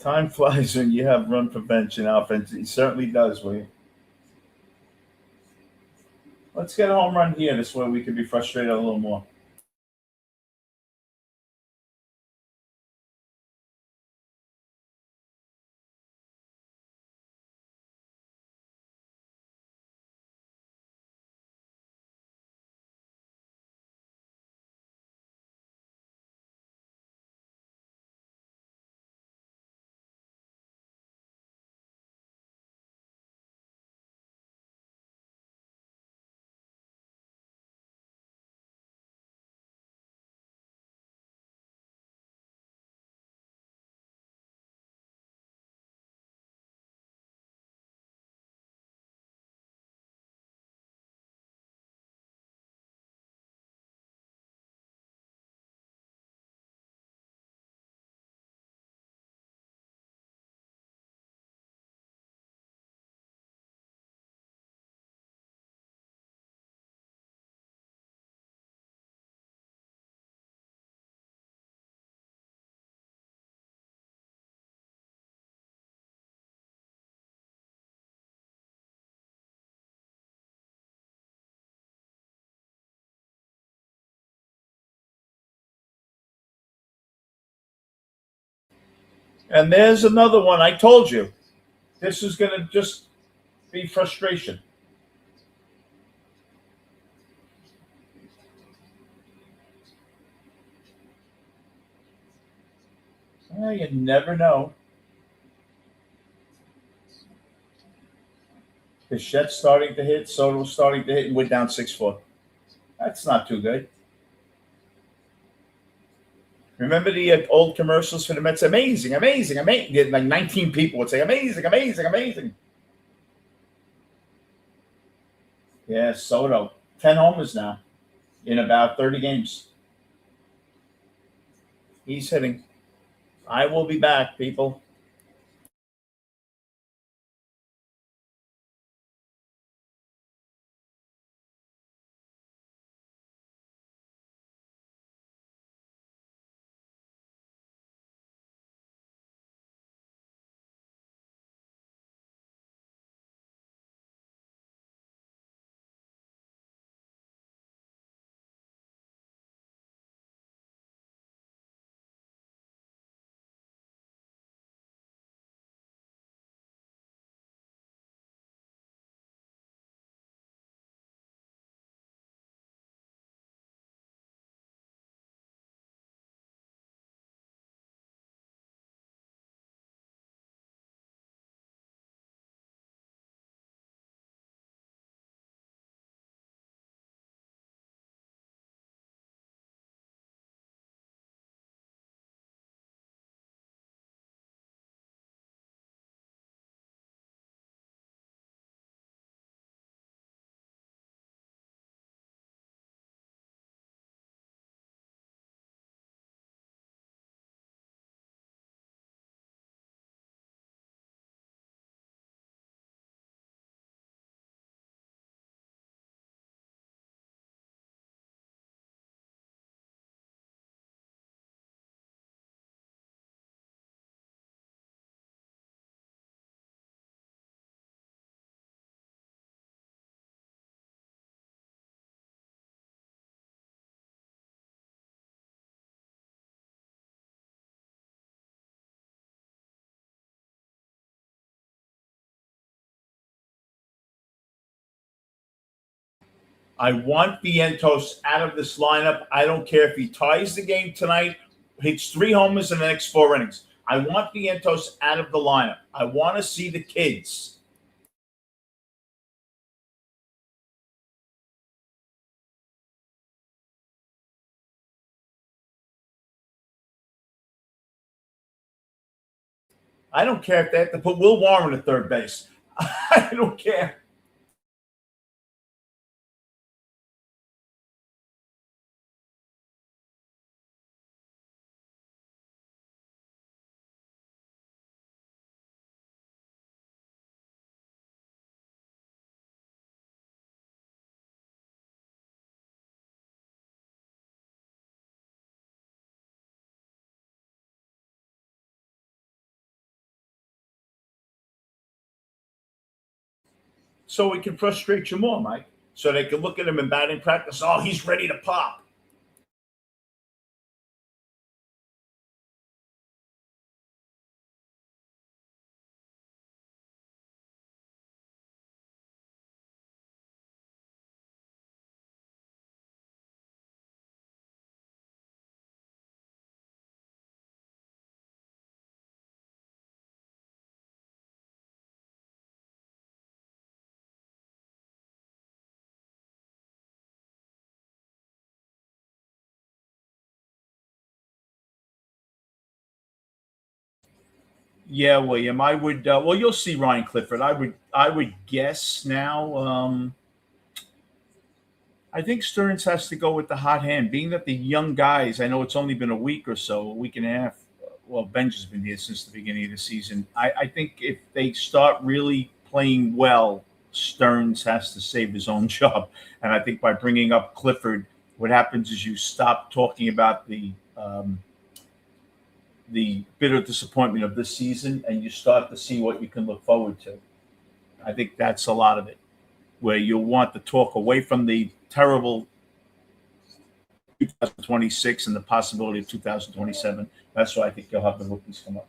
Time flies when you have run prevention offense. It certainly does, William. Let's get a home run here. This way we can be frustrated a little more. And there's another one. I told you this is going to just be frustration. Well, you never know. Bichette's starting to hit. Soto's starting to hit, and we're down 6-4. That's not too good. Remember the old commercials for the Mets? Amazing, amazing, amazing. Like 19 people would say, amazing, amazing, amazing. Yeah, Soto. 10 homers now in about 30 games. He's hitting. I will be back, people. I want Vientos out of this lineup. I don't care if he ties the game tonight, hits 3 homers in the next 4 innings. I want Vientos out of the lineup. I want to see the kids. I don't care if they have to put Will Warren at third base. I don't care. so we can frustrate you more, Mike. So they can look at him in batting practice. Oh, he's ready to pop. Yeah, William. I would. Well, you'll see Ryan Clifford. I would guess now. I think Stearns has to go with the hot hand, being that the young guys. I know it's only been a week or so, a week and a half. Well, Benj has been here since the beginning of the season. I think if they start really playing well, Stearns has to save his own job. And I think by bringing up Clifford, what happens is you stop talking about the bitter disappointment of this season, and you start to see what you can look forward to. I think that's a lot of it, where you'll want to talk away from the terrible 2026 and the possibility of 2027. That's why I think you'll have the rookies come up.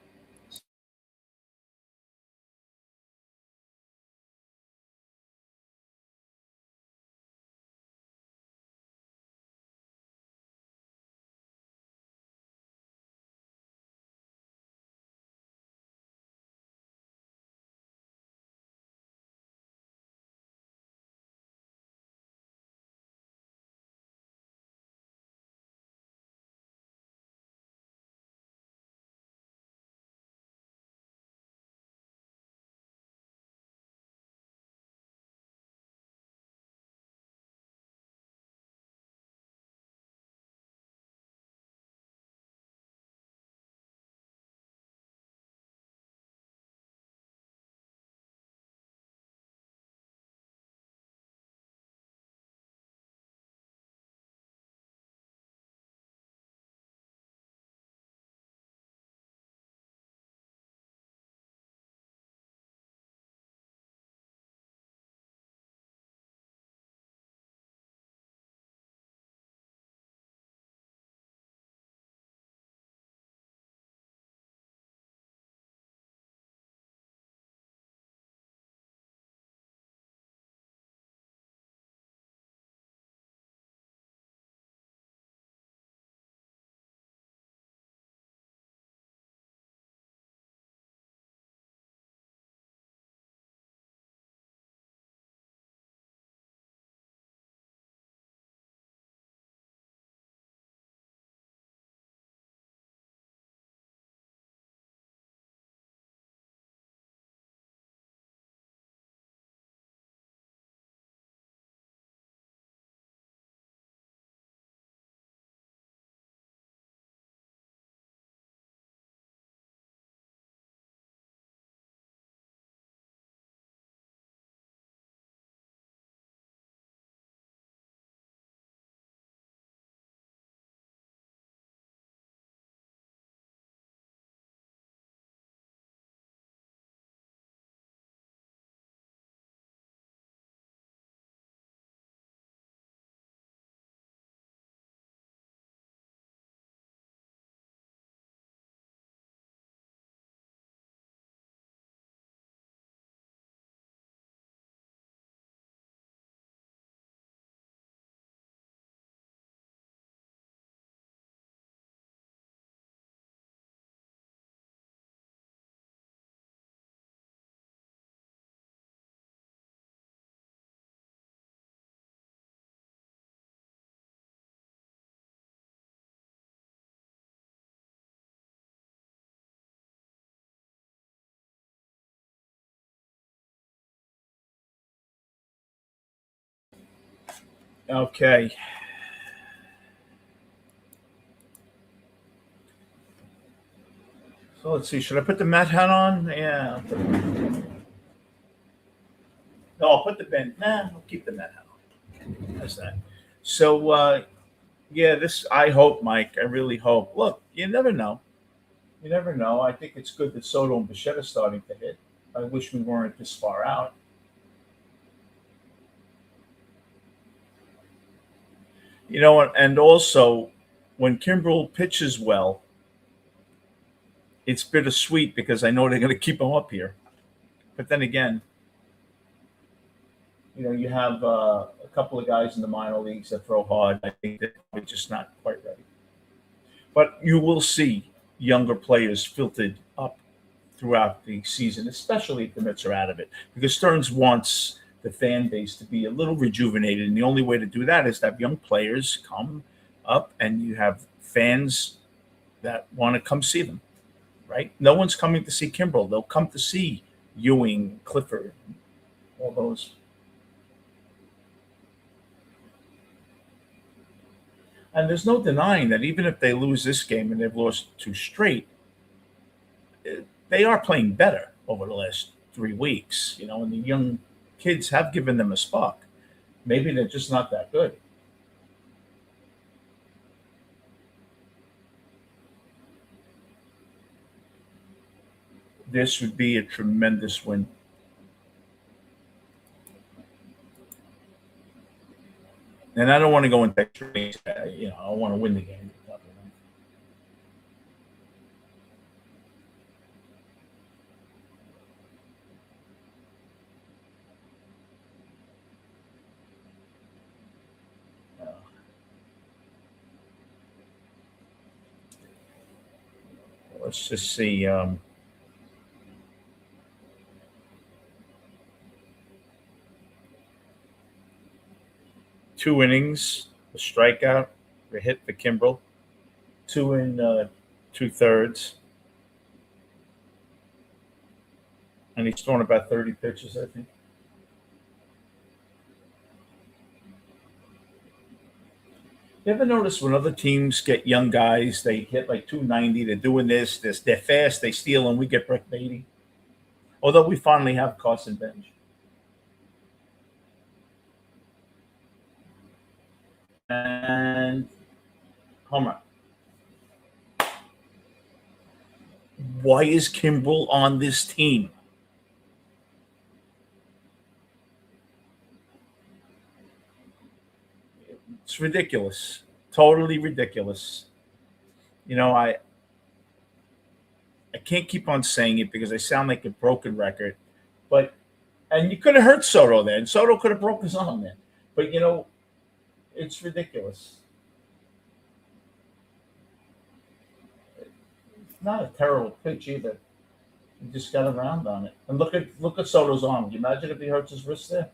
Okay. So let's see. Should I put the Met hat on? Yeah. No, I'll put the Ben. Nah, I'll keep the Met hat on. How's that? So, yeah, this, I hope, Mike. I really hope. Look, you never know. You never know. I think it's good that Soto and Bichette are starting to hit. I wish we weren't this far out. And also when Kimbrel pitches well, it's bittersweet because I know they're going to keep him up here. But then again, you have a couple of guys in the minor leagues that throw hard. I think they're probably just not quite ready. But you will see younger players filtered up throughout the season, especially if the Mets are out of it, because Stearns wants the fan base to be a little rejuvenated, and the only way to do that is to have young players come up, and you have fans that want to come see them. Right? No one's coming to see Kimbrel; they'll come to see Ewing, Clifford, all those. And there's no denying that even if they lose this game and they've lost two straight, they are playing better over the last 3 weeks, and the young kids have given them a spark. Maybe they're just not that good. This would be a tremendous win. And I don't want to go into extremes. I want to win the game. Let's just see. 2 innings, a strikeout, a hit for Kimbrel, 2 2/3, and he's thrown about 30 pitches, I think. You ever notice when other teams get young guys, they hit like 290, they're doing this, they're fast, they steal, and we get Brett Beatty? Although we finally have Carson Bench. And home run. Why is Kimbrel on this team? It's ridiculous. Totally ridiculous. I can't keep on saying it because I sound like a broken record. And you could have hurt Soto then. Soto could have broke his arm then. But it's ridiculous. It's not a terrible pitch either. He just got around on it. And look at Soto's arm. Can you imagine if he hurts his wrist there?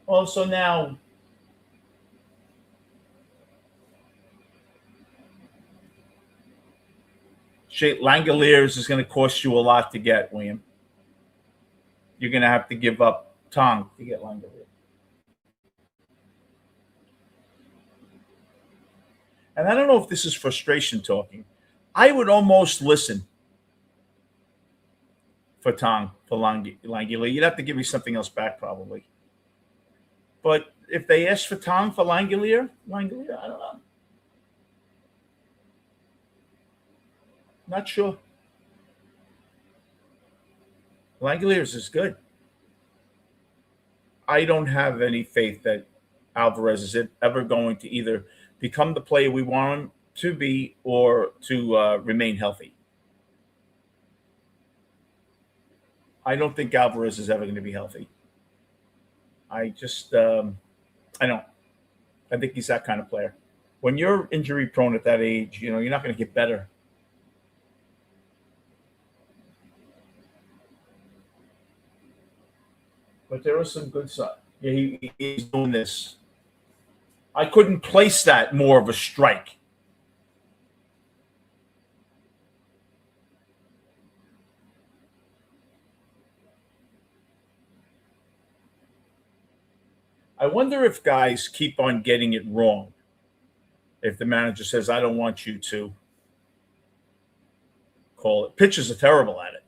Well, so now Langoliers is going to cost you a lot to get, William. You're going to have to give up Tong to get Langoliers. And I don't know if this is frustration talking. I would almost listen for Tong, for Langolier. You'd have to give me something else back probably. But if they ask for Tong for Langolier, I don't know. Not sure. Langoliers is good. I don't have any faith that Alvarez is ever going to either become the player we want him to be or to remain healthy. I don't think Alvarez is ever going to be healthy. I don't. I think he's that kind of player. When you're injury prone at that age, you're not going to get better. But there was some good stuff. Yeah, he's doing this. I couldn't place that more of a strike. I wonder if guys keep on getting it wrong. If the manager says, I don't want you to call it. Pitchers are terrible at it.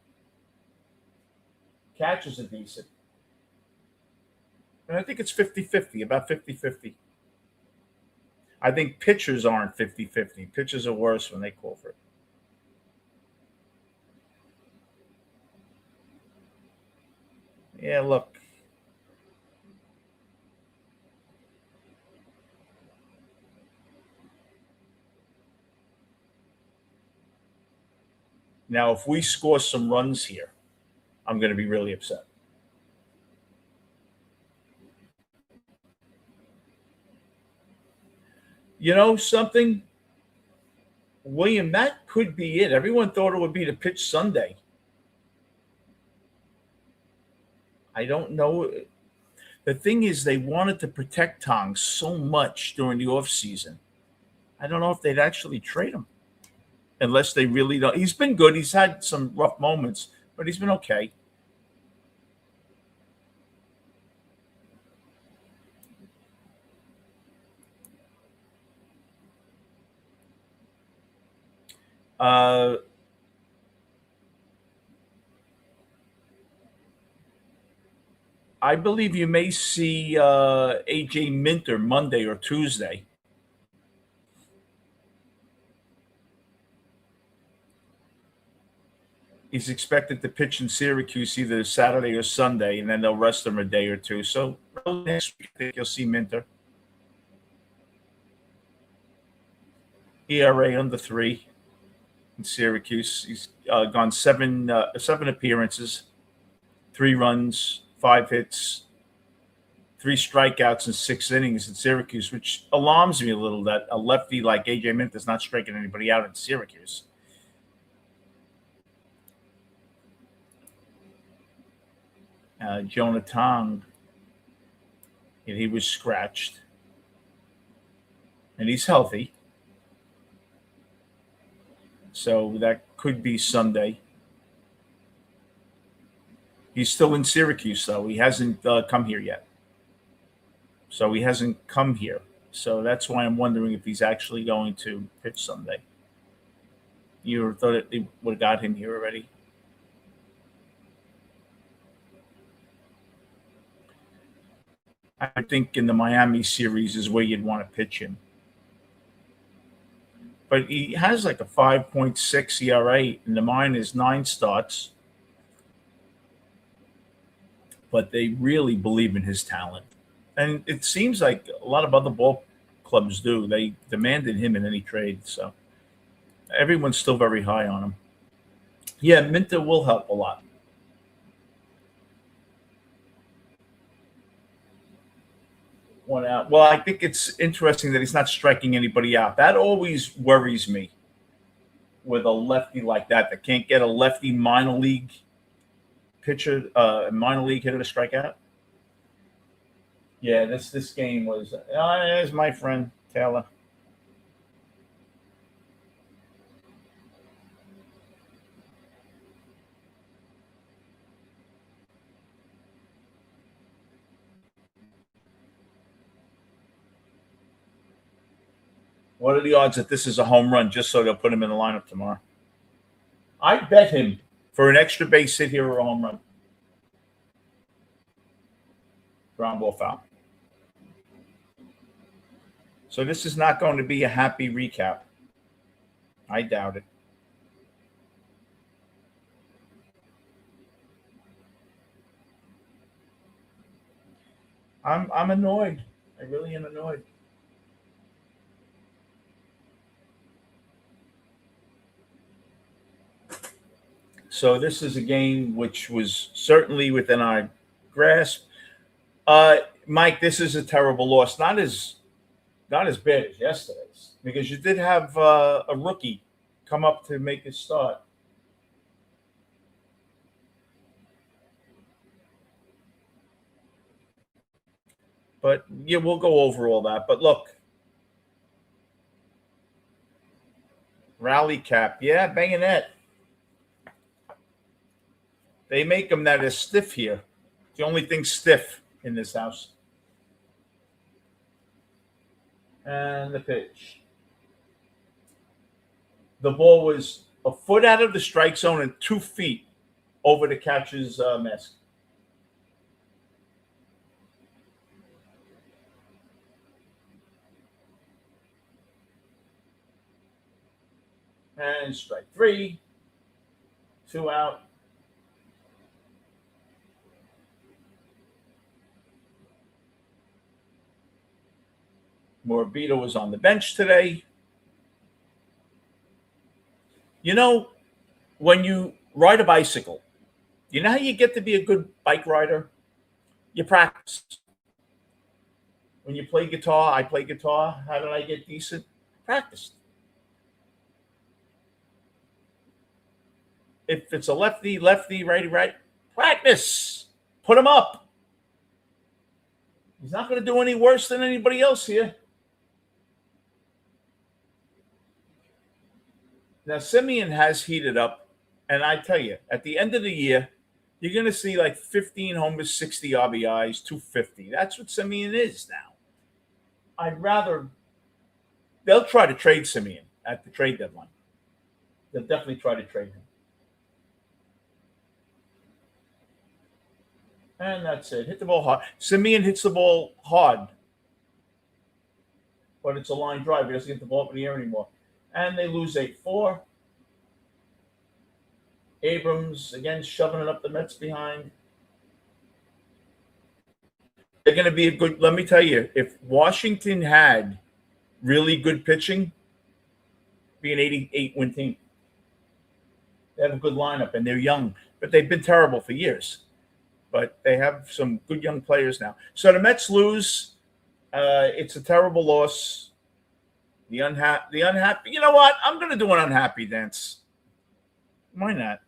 Catchers are decent. And I think it's 50-50, about 50-50. I think pitchers aren't 50-50. Pitchers are worse when they call for it. Yeah, look. Now, if we score some runs here, I'm going to be really upset. You know something, William? That could be it. Everyone thought it would be the pitch Sunday. I don't know. The thing is, they wanted to protect Tong so much during the offseason. I don't know if they'd actually trade him unless they really don't. He's been good. He's had some rough moments, but he's been okay. Uh, I believe you may see AJ Minter Monday or Tuesday. He's expected to pitch in Syracuse either Saturday or Sunday, and then they'll rest him a day or two. So next week, I think you'll see Minter. ERA under 3 in Syracuse. He's gone seven appearances, 3 runs, 5 hits, 3 strikeouts in 6 innings in Syracuse, which alarms me a little that a lefty like AJ Minter is not striking anybody out in Syracuse. Jonah Tong, and he was scratched, and he's healthy, so that could be Sunday. He's still in Syracuse, though. He hasn't come here yet. So he hasn't come here. So that's why I'm wondering if he's actually going to pitch Sunday. You thought they would have got him here already? I think in the Miami series is where you'd want to pitch him. But he has like a 5.6 ERA, and the mine is 9 starts. But they really believe in his talent. And it seems like a lot of other ball clubs do. They demanded him in any trade. So everyone's still very high on him. Yeah, Minter will help a lot. One out. Well, I think it's interesting that he's not striking anybody out. That always worries me with a lefty like that can't get a lefty minor league pitcher, minor league hitter to strike out. Yeah, this game was. There's my friend Taylor. What are the odds that this is a home run just so they'll put him in the lineup tomorrow? I bet him for an extra base hit here or a home run. Ground ball foul. So this is not going to be a happy recap. I doubt it. I'm annoyed. I really am annoyed. So this is a game which was certainly within our grasp. Mike, this is a terrible loss. Not as bad as yesterday's, because you did have a rookie come up to make his start. But yeah, we'll go over all that. But look, rally cap, yeah, bayonet. They make them that is stiff here. The only thing stiff in this house. And the pitch. The ball was a foot out of the strike zone and 2 feet over the catcher's mask. And strike 3. 2 out. Morabito was on the bench today. You know, when you ride a bicycle, you know how you get to be a good bike rider? You practice. When you play guitar, I play guitar. How did I get decent? Practice. If it's a lefty, lefty, righty, right, practice. Put him up. He's not going to do any worse than anybody else here. Now, Simeon has heated up, and I tell you, at the end of the year, you're going to see like 15 homers, 60 RBIs, 250. That's what Simeon is now. I'd rather they'll try to trade Simeon at the trade deadline. They'll definitely try to trade him. And that's it. Hit the ball hard. Simeon hits the ball hard, but it's a line drive. He doesn't get the ball up in the air anymore. And they lose 8-4. Abrams, again, shoving it up the Mets behind. They're going to be a good – let me tell you, if Washington had really good pitching, be an 88-win team. They have a good lineup, and they're young, but they've been terrible for years. But they have some good young players now. So the Mets lose. It's a terrible loss. The unhappy. You know what? I'm going to do an unhappy dance. Why not?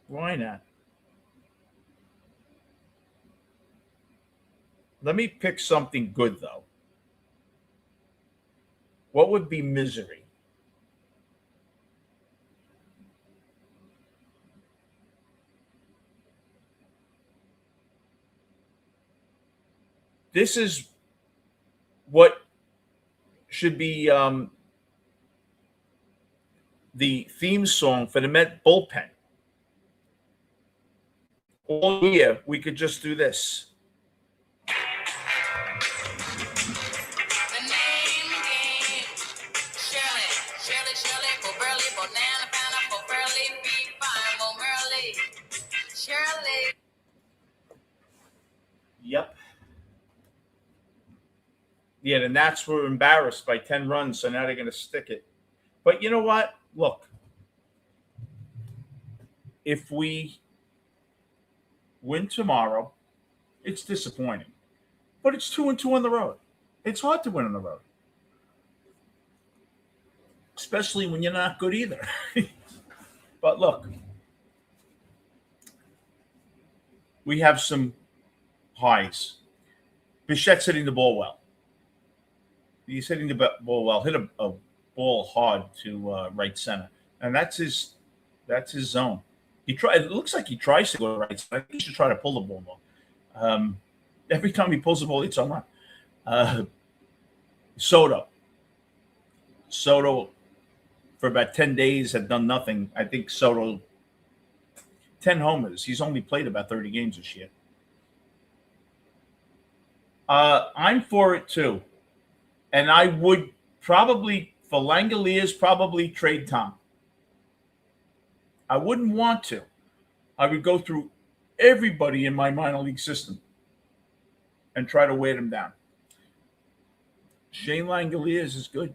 Why not? Let me pick something good, though. What would be misery? This is what should be the theme song for the Met bullpen. All year, we could just do this. Yep. Yeah, the Nats were embarrassed by 10 runs, so now they're going to stick it. But you know what? Look, if we win tomorrow, it's disappointing. But it's 2-2 on the road. It's hard to win on the road, especially when you're not good either. But look, we have some highs. Bichette's hitting the ball well. He's hitting the ball well. Hit a ball hard to right center, and that's his zone. He tried. It looks like he tries to go to right center. I think he should try to pull the ball more. Every time he pulls the ball, it's on line. Soto, for about 10 days had done nothing. I think Soto 10 homers. He's only played about 30 games this year. I'm for it too. And I would probably, for Langoliers, probably trade Tom. I wouldn't want to. I would go through everybody in my minor league system and try to wear them down. Shane Langoliers is good.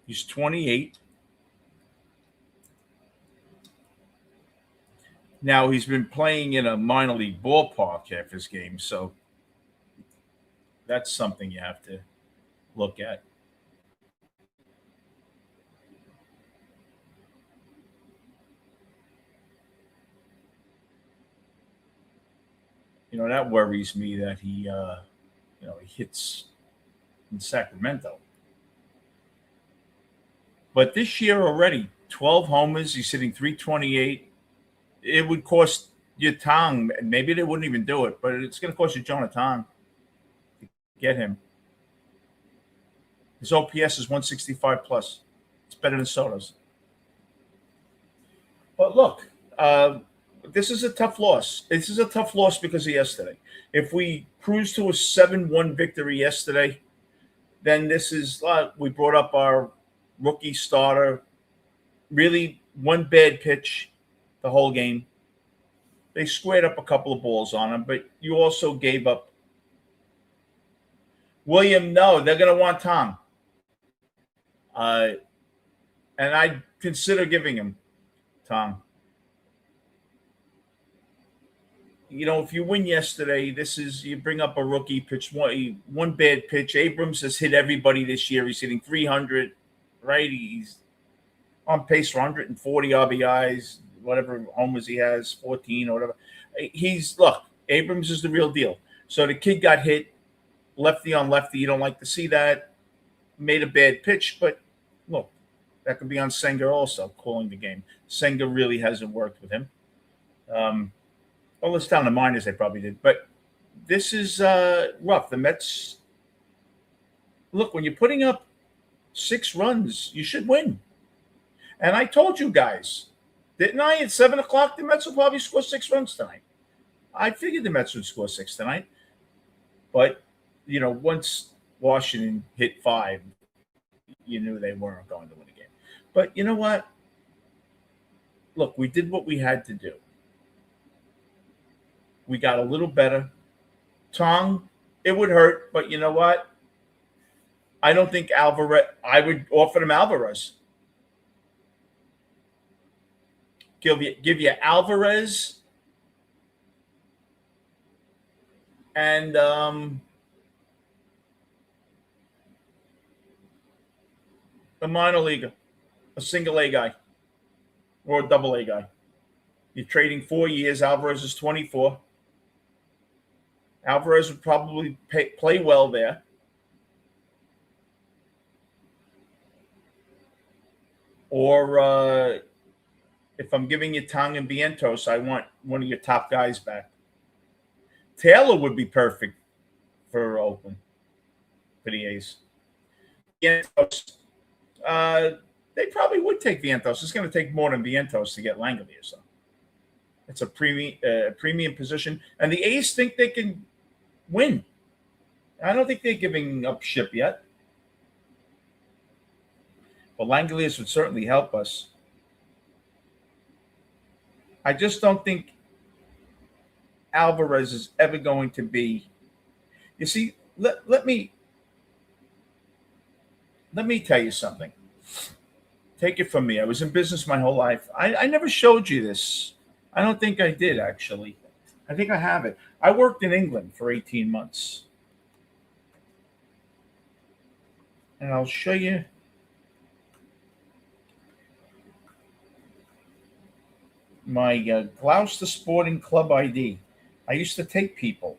He's 28. Now, he's been playing in a minor league ballpark half his game, so that's something you have to look at. You know, that worries me that he hits in Sacramento. But this year already, 12 homers, he's hitting 328. It would cost you Tong. Maybe they wouldn't even do it, but it's going to cost you Jonathan to get him. His OPS is 165 plus. It's better than Soto's. But look, this is a tough loss. This is a tough loss because of yesterday. If we cruise to a 7-1 victory yesterday, then this is we brought up our rookie starter. Really, one bad pitch the whole game. They squared up a couple of balls on him, but you also gave up William. No, they're going to want Tom. And I'd consider giving him Tom. If you win yesterday, you bring up a rookie pitch, one bad pitch. Abrams has hit everybody this year. He's hitting 300, right? He's on pace for 140 RBIs, whatever homers he has, 14 or whatever. Abrams is the real deal. So the kid got hit, lefty on lefty. You don't like to see that. Made a bad pitch, but look, that could be on Senga also, calling the game. Senga really hasn't worked with him. Well, it's down to minors, they probably did. But this is rough. The Mets, look, when you're putting up 6 runs, you should win. And I told you guys, didn't I, at 7 o'clock, the Mets will probably score 6 runs tonight. I figured the Mets would score 6 tonight. But, once Washington hit 5, you knew they weren't going to win a game. But you know what? Look, we did what we had to do. We got a little better. Tong, it would hurt, but you know what? I don't think Alvarez. I would offer them Alvarez. Give you Alvarez and a minor leaguer, a single A guy, or a double A guy. You're trading 4 years. Alvarez is 24. Alvarez would probably play well there. Or if I'm giving you Tong and Vientos, I want one of your top guys back. Taylor would be perfect for Oakland, for the A's. Vientos, they probably would take Vientos. It's going to take more than Vientos to get Langley or so. It's a premium position. And the A's think they can win. I don't think they're giving up ship yet. But Langelius would certainly help us. I just don't think Alvarez is ever going to be. You see, let me tell you something. Take it from me. I was in business my whole life. I never showed you this. I don't think I did, actually. I think I have it. I worked in England for 18 months. And I'll show you. My Gloucester Sporting Club ID. I used to take people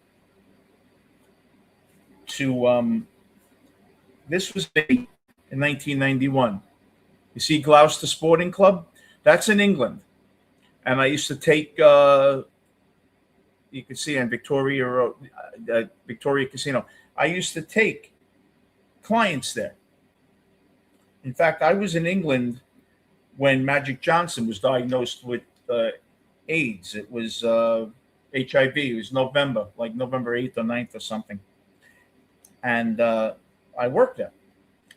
to, this was me in 1991. You see Gloucester Sporting Club? That's in England. And I used to take, you can see on Victoria Casino, I used to take clients there. In fact, I was in England when Magic Johnson was diagnosed with AIDS. It was HIV. It was November 8th or 9th or something. And I worked there.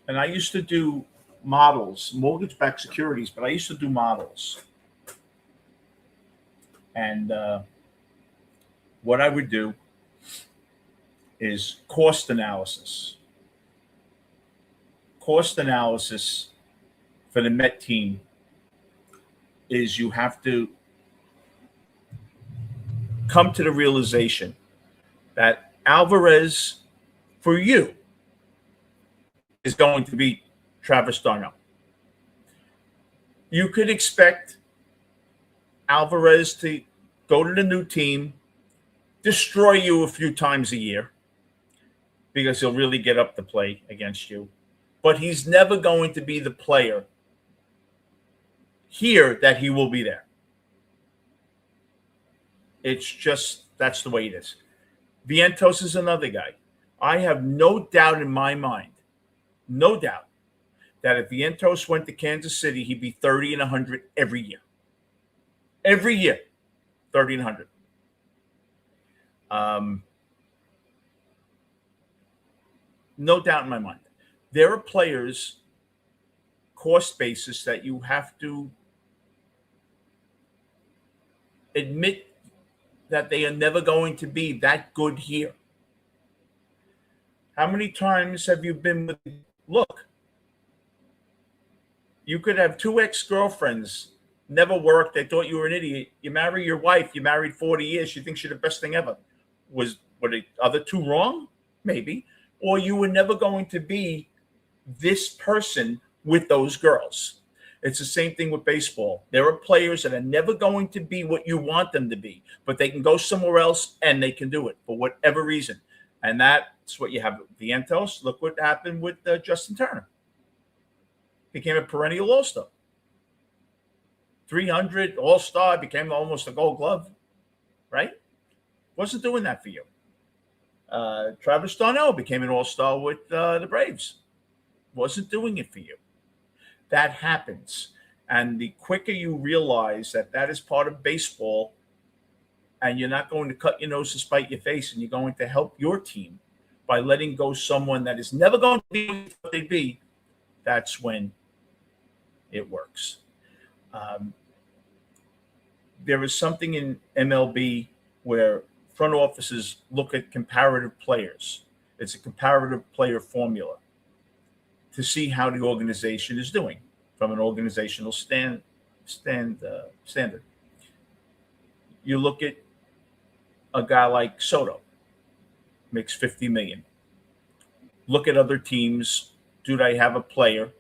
And I used to do models, mortgage-backed securities, but I used to do models. And what I would do is cost analysis. Cost analysis for the Met team is you have to come to the realization that Alvarez, for you, is going to beat Travis d'Arnaud. You could expect Alvarez to go to the new team, destroy you a few times a year, because he'll really get up to play against you. But he's never going to be the player here that he will be there. It's just, that's the way it is. Vientos is another guy. I have no doubt in my mind, no doubt, that if Vientos went to Kansas City, he'd be 30 and 100 every year. Every year, 30 and 100. No doubt in my mind. There are players, cost basis, that you have to admit that they are never going to be that good here. How many times have you been with, look, you could have two ex-girlfriends, never worked, they thought you were an idiot. You marry your wife, you married 40 years, she thinks you're the best thing ever. Were the other two wrong? Maybe. Or you were never going to be this person with those girls. It's the same thing with baseball. There are players that are never going to be what you want them to be, but they can go somewhere else and they can do it for whatever reason. And that's what you have with Vientos. Look what happened with Justin Turner. Became a perennial all-star. 300 all-star, became almost a gold glove, right? Wasn't doing that for you. Travis Darnell became an all-star with the Braves. Wasn't doing it for you. That happens. And the quicker you realize that that is part of baseball and you're not going to cut your nose to spite your face and you're going to help your team by letting go someone that is never going to be what they'd be, that's when it works. There is something in MLB where front offices look at comparative players. It's a comparative player formula to see how the organization is doing from an organizational standard. You look at a guy like Soto, makes $50 million. Look at other teams. Do they have a player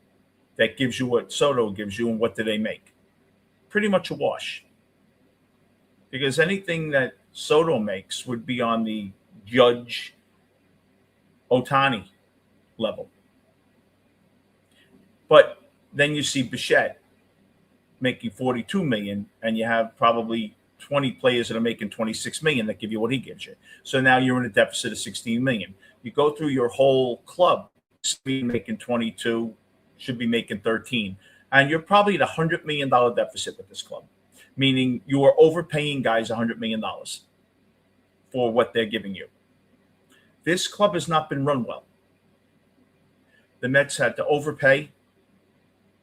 that gives you what Soto gives you, and what do they make? Pretty much a wash. Because anything that Soto makes would be on the Judge Ohtani level. But then you see Bichette making $42 million, and you have probably 20 players that are making $26 million that give you what he gives you. So now you're in a deficit of $16 million. You go through your whole club, should be making 22, should be making 13, and you're probably at a $100 million deficit with this club, meaning you are overpaying guys $100 million for what they're giving you. This club has not been run well. The Mets had to overpay.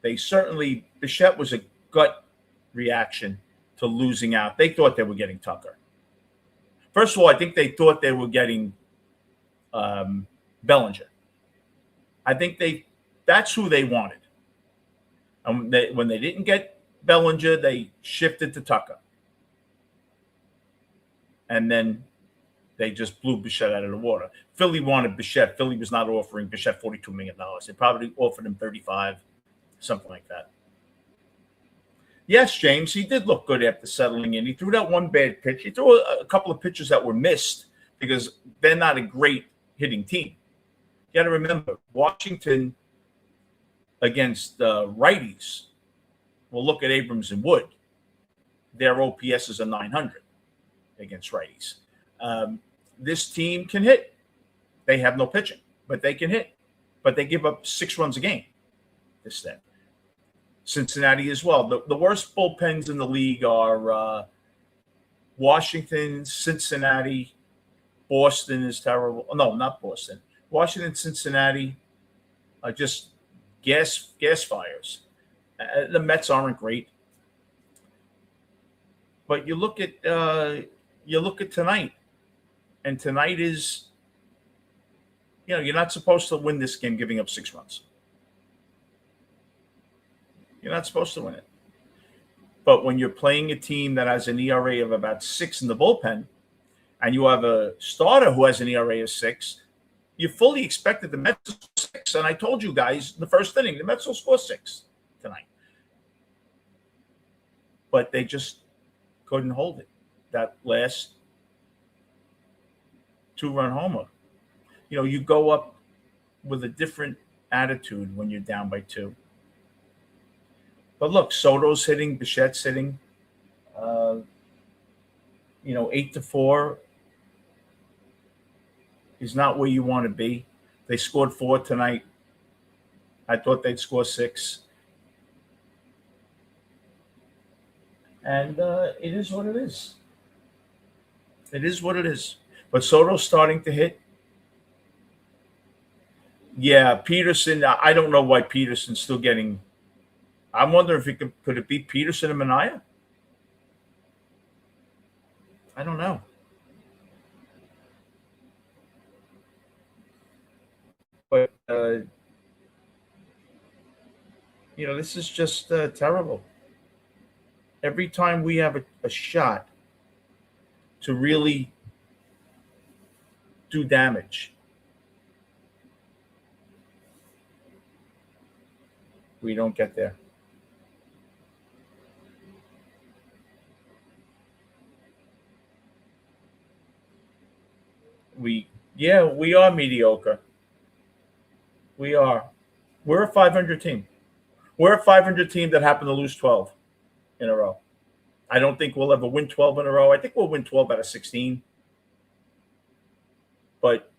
They certainly, Bichette was a gut reaction to losing out. They thought they were getting Tucker. First of all, I think they thought they were getting Bellinger. I think that's who they wanted. And when they didn't get Bellinger, they shifted to Tucker. And then they just blew Bichette out of the water. Philly wanted Bichette. Philly was not offering Bichette $42 million. They probably offered him 35, something like that. Yes, James, he did look good after settling in. He threw that one bad pitch. He threw a couple of pitches that were missed because they're not a great hitting team. You got to remember, Washington against righties. Well, look at Abrams and Wood. Their OPS is a 900 against righties. This team can hit. They have no pitching, but they can hit. But they give up 6 runs a game. This thing. Cincinnati as well. The worst bullpens in the league are Washington, Cincinnati, Boston is terrible. No, not Boston. Washington, Cincinnati are just gas fires. The Mets aren't great. But you look at tonight, and tonight is, you're not supposed to win this game giving up 6 runs. You're not supposed to win it. But when you're playing a team that has an ERA of about 6 in the bullpen, and you have a starter who has an ERA of 6, you fully expected the Mets to score 6. And I told you guys in the first inning, the Mets will score 6 tonight. But they just couldn't hold it. That last 2-run homer. You go up with a different attitude when you're down by 2. But look, Soto's hitting, Bichette's hitting. 8-4 is not where you want to be. They scored 4 tonight. I thought they'd score 6. And it is what it is. It is what it is. But Soto's starting to hit. Yeah, Peterson. I don't know why Peterson's still getting. I'm wondering if could it be Peterson and Manaea? I don't know. But, this is just terrible. Every time we have a shot to really do damage, we don't get there. We are mediocre. We are. We're a 500 team. We're a 500 team that happened to lose 12 in a row. I don't think we'll ever win 12 in a row. I think we'll win 12 out of 16. But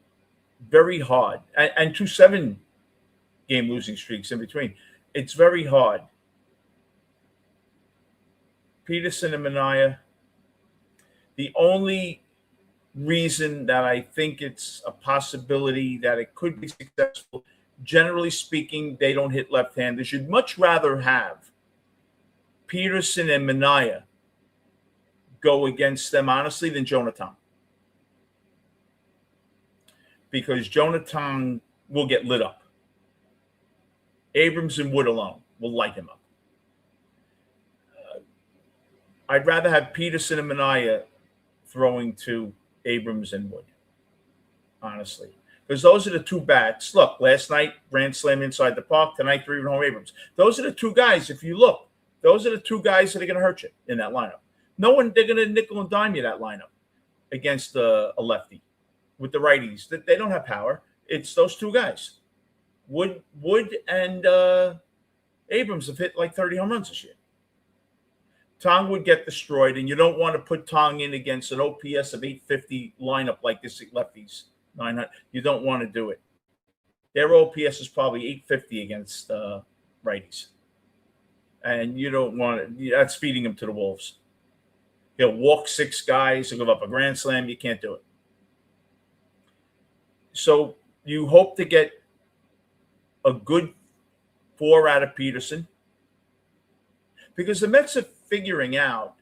very hard. And 2 7-game losing streaks in between. It's very hard. Peterson and Mania. The only reason that I think it's a possibility that it could be successful, generally speaking, they don't hit left-handers. You'd much rather have Peterson and Mania go against them, honestly, than Jonathan. Because Jonathan will get lit up. Abrams and Wood alone will light him up. I'd rather have Peterson and Mania throwing to Abrams and Wood, honestly. Because those are the two bats. Look, last night, grand slam inside the park. Tonight, 3-run Abrams. Those are the two guys, if you look, those are the two guys that are going to hurt you in that lineup. No one, they're going to nickel and dime you that lineup against a lefty with the righties. They don't have power. It's those two guys. Wood and Abrams have hit like 30 home runs this year. Tong would get destroyed, and you don't want to put Tong in against an OPS of 850 lineup like this at lefties, 900. You don't want to do it. Their OPS is probably 850 against righties. And you don't want it. That's feeding him to the wolves. He'll walk 6 guys. He'll give up a grand slam. You can't do it. So you hope to get a good 4 out of Peterson. Because the Mets are figuring out,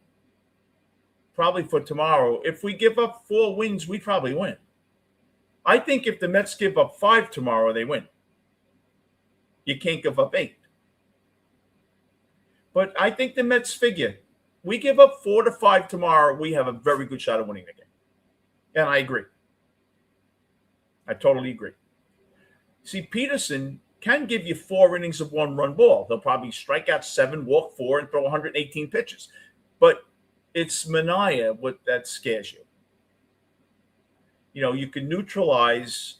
probably for tomorrow, if we give up 4 wins, we probably win. I think if the Mets give up 5 tomorrow, they win. You can't give up 8. But I think the Mets figure, we give up 4 to 5 tomorrow, we have a very good shot of winning the game. And I agree. I totally agree. See, Peterson can give you 4 innings of 1-run ball. They'll probably strike out 7, walk 4, and throw 118 pitches. But it's Mania that scares you. You can neutralize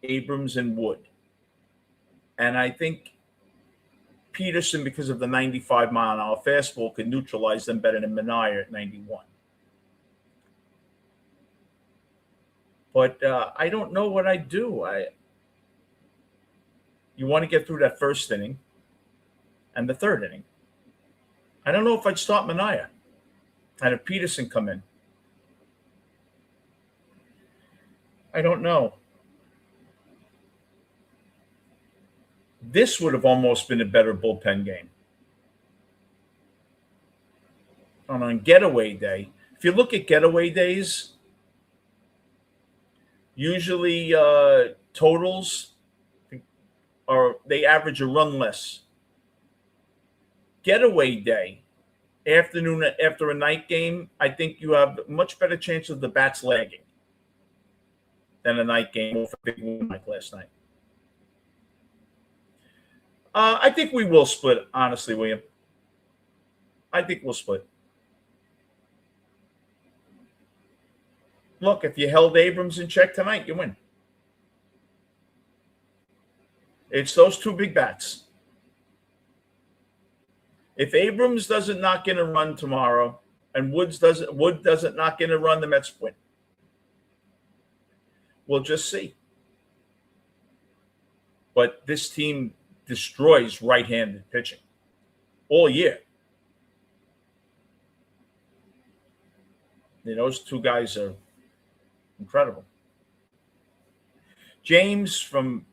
Abrams and Wood. And I think Peterson, because of the 95-mile-an-hour fastball, could neutralize them better than Mania at 91. But I don't know what I'd do. You want to get through that first inning and the third inning. I don't know if I'd start Mania and have Peterson come in. I don't know. This would have almost been a better bullpen game. On getaway day, if you look at getaway days, usually totals they average a run less. Getaway day, afternoon after a night game, I think you have a much better chance of the bats lagging than a night game or a big win like last night. I think we will split, honestly, William. I think we'll split. Look, if you held Abrams in check tonight, you win. It's those 2 big bats. If Abrams doesn't knock in a run tomorrow and Wood doesn't knock in a run, the Mets win. We'll just see. But this team destroys right-handed pitching all year. Those 2 guys are incredible. James, from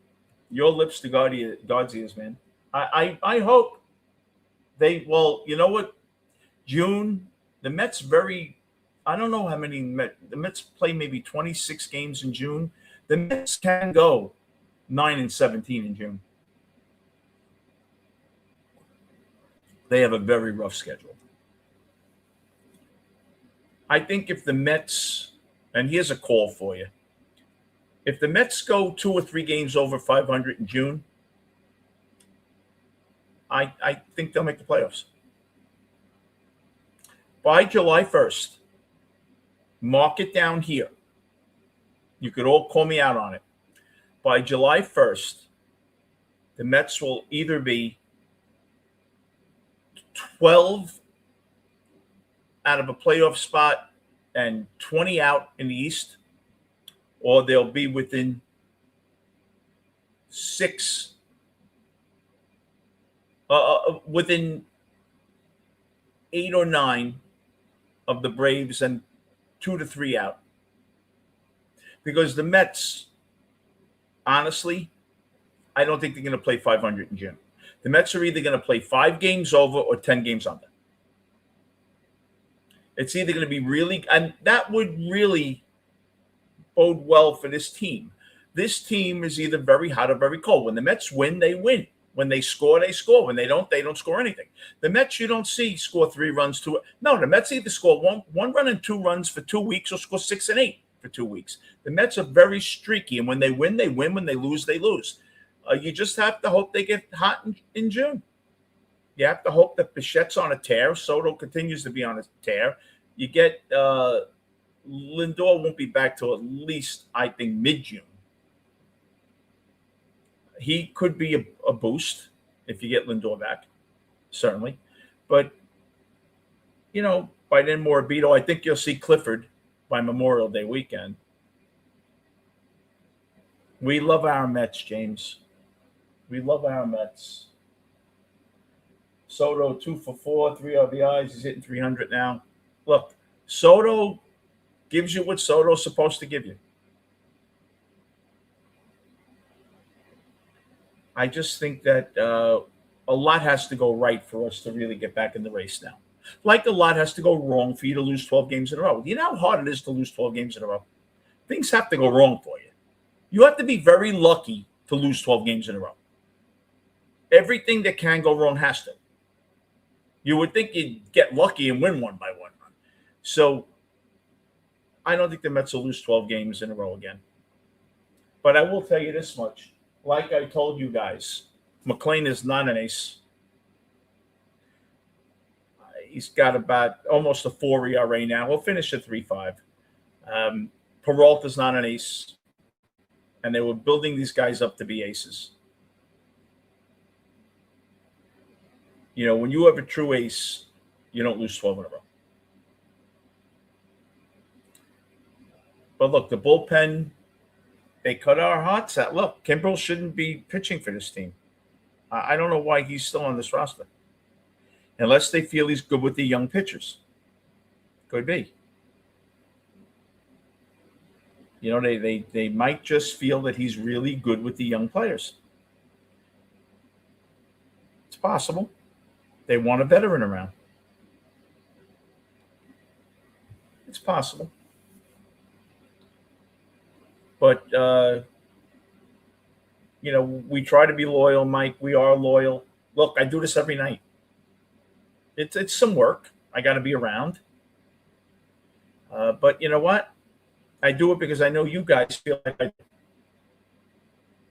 your lips to God's ears, man. I hope you know what? June, the Mets very I don't know how many the Mets play maybe 26 games in June. The Mets can go 9-17 in June. They have a very rough schedule. I think if the Mets, and here's a call for you, if the Mets go 2 or 3 games over 500 in June, I think they'll make the playoffs. By July 1st, mark it down here. You could all call me out on it. By July 1st, the Mets will either be 12 out of a playoff spot and 20 out in the East, or they'll be within 6, within 8 or 9 of the Braves and 2 to 3 out. Because the Mets, honestly, I don't think they're going to play 500 in June. The Mets are either going to play 5 games over or 10 games under. It's either going to be really, and that would really bode well for this team. This team is either very hot or very cold. When the Mets win, they win. When they score, they score. When they don't score anything. The Mets, you don't see score 3 runs to it. No, the Mets either score one run and 2 runs for 2 weeks or score 6 and 8 for 2 weeks. The Mets are very streaky, and when they win, they win. When they lose, they lose. You just have to hope they get hot in June. You have to hope that Bichette's on a tear. Soto continues to be on a tear. You get Lindor won't be back till at least, I think, mid-June. He could be a boost if you get Lindor back, certainly. But, by then Morabito, I think you'll see Clifford by Memorial Day weekend. We love our Mets, James. We love our Mets. Soto, 2 for 4, 3 RBIs. He's hitting 300 now. Look, Soto gives you what Soto's supposed to give you. I just think that a lot has to go right for us to really get back in the race now. Like a lot has to go wrong for you to lose 12 games in a row. You know how hard it is to lose 12 games in a row? Things have to go wrong for you. You have to be very lucky to lose 12 games in a row. Everything that can go wrong has to. You would think you'd get lucky and win 1 by 1 run. So I don't think the Mets will lose 12 games in a row again. But I will tell you this much. Like I told you guys, McClain is not an ace. He's got about almost a 4 ERA now. He'll finish at 3.5. Peralta's not an ace. And they were building these guys up to be aces. When you have a true ace, you don't lose 12 in a row. But look, the bullpen, they cut our hearts out. Look, Kimbrel shouldn't be pitching for this team. I don't know why he's still on this roster. Unless they feel he's good with the young pitchers. Could be. They might just feel that he's really good with the young players. It's possible. They want a veteran around. It's possible. But, we try to be loyal, Mike. We are loyal. Look, I do this every night. It's some work. I got to be around. But you know what? I do it because I know you guys feel like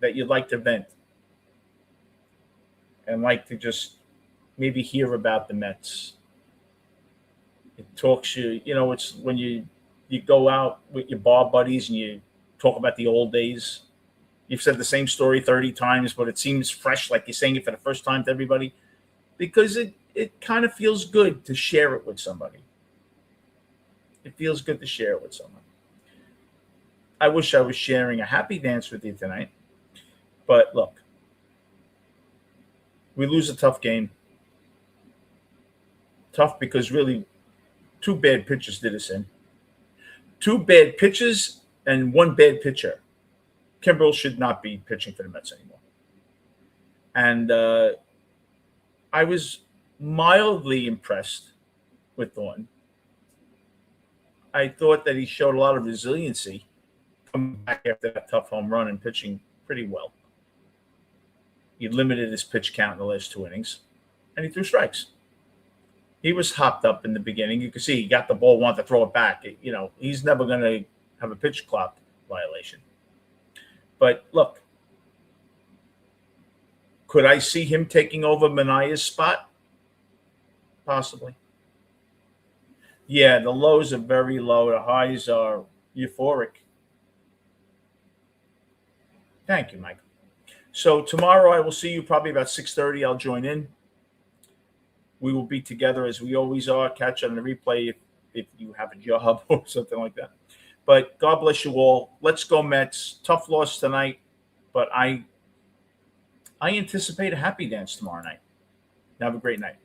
that you'd like to vent and like to just maybe hear about the Mets. It talks you, it's when you go out with your bar buddies and you talk about the old days. You've said the same story 30 times, but it seems fresh, like you're saying it for the first time to everybody, because it kind of feels good to share it with somebody. It feels good to share it with someone. I wish I was sharing a happy dance with you tonight. But look, we lose a tough game. Tough because really 2 bad pitchers did us in. 2 bad pitches and 1 bad pitcher. Kimbrel should not be pitching for the Mets anymore. And I was mildly impressed with Thornton. I thought that he showed a lot of resiliency coming back after that tough home run and pitching pretty well. He limited his pitch count in the last 2 innings, and he threw strikes. He was hopped up in the beginning. You could see he got the ball, wanted to throw it back. He's never going to have a pitch clock violation. But look, could I see him taking over Manaya's spot? Possibly. Yeah, the lows are very low. The highs are euphoric. Thank you, Mike. So tomorrow I will see you probably about 6:30. I'll join in. We will be together as we always are. Catch on the replay if you have a job or something like that. But God bless you all. Let's go Mets. Tough loss tonight, but I anticipate a happy dance tomorrow night. Have a great night.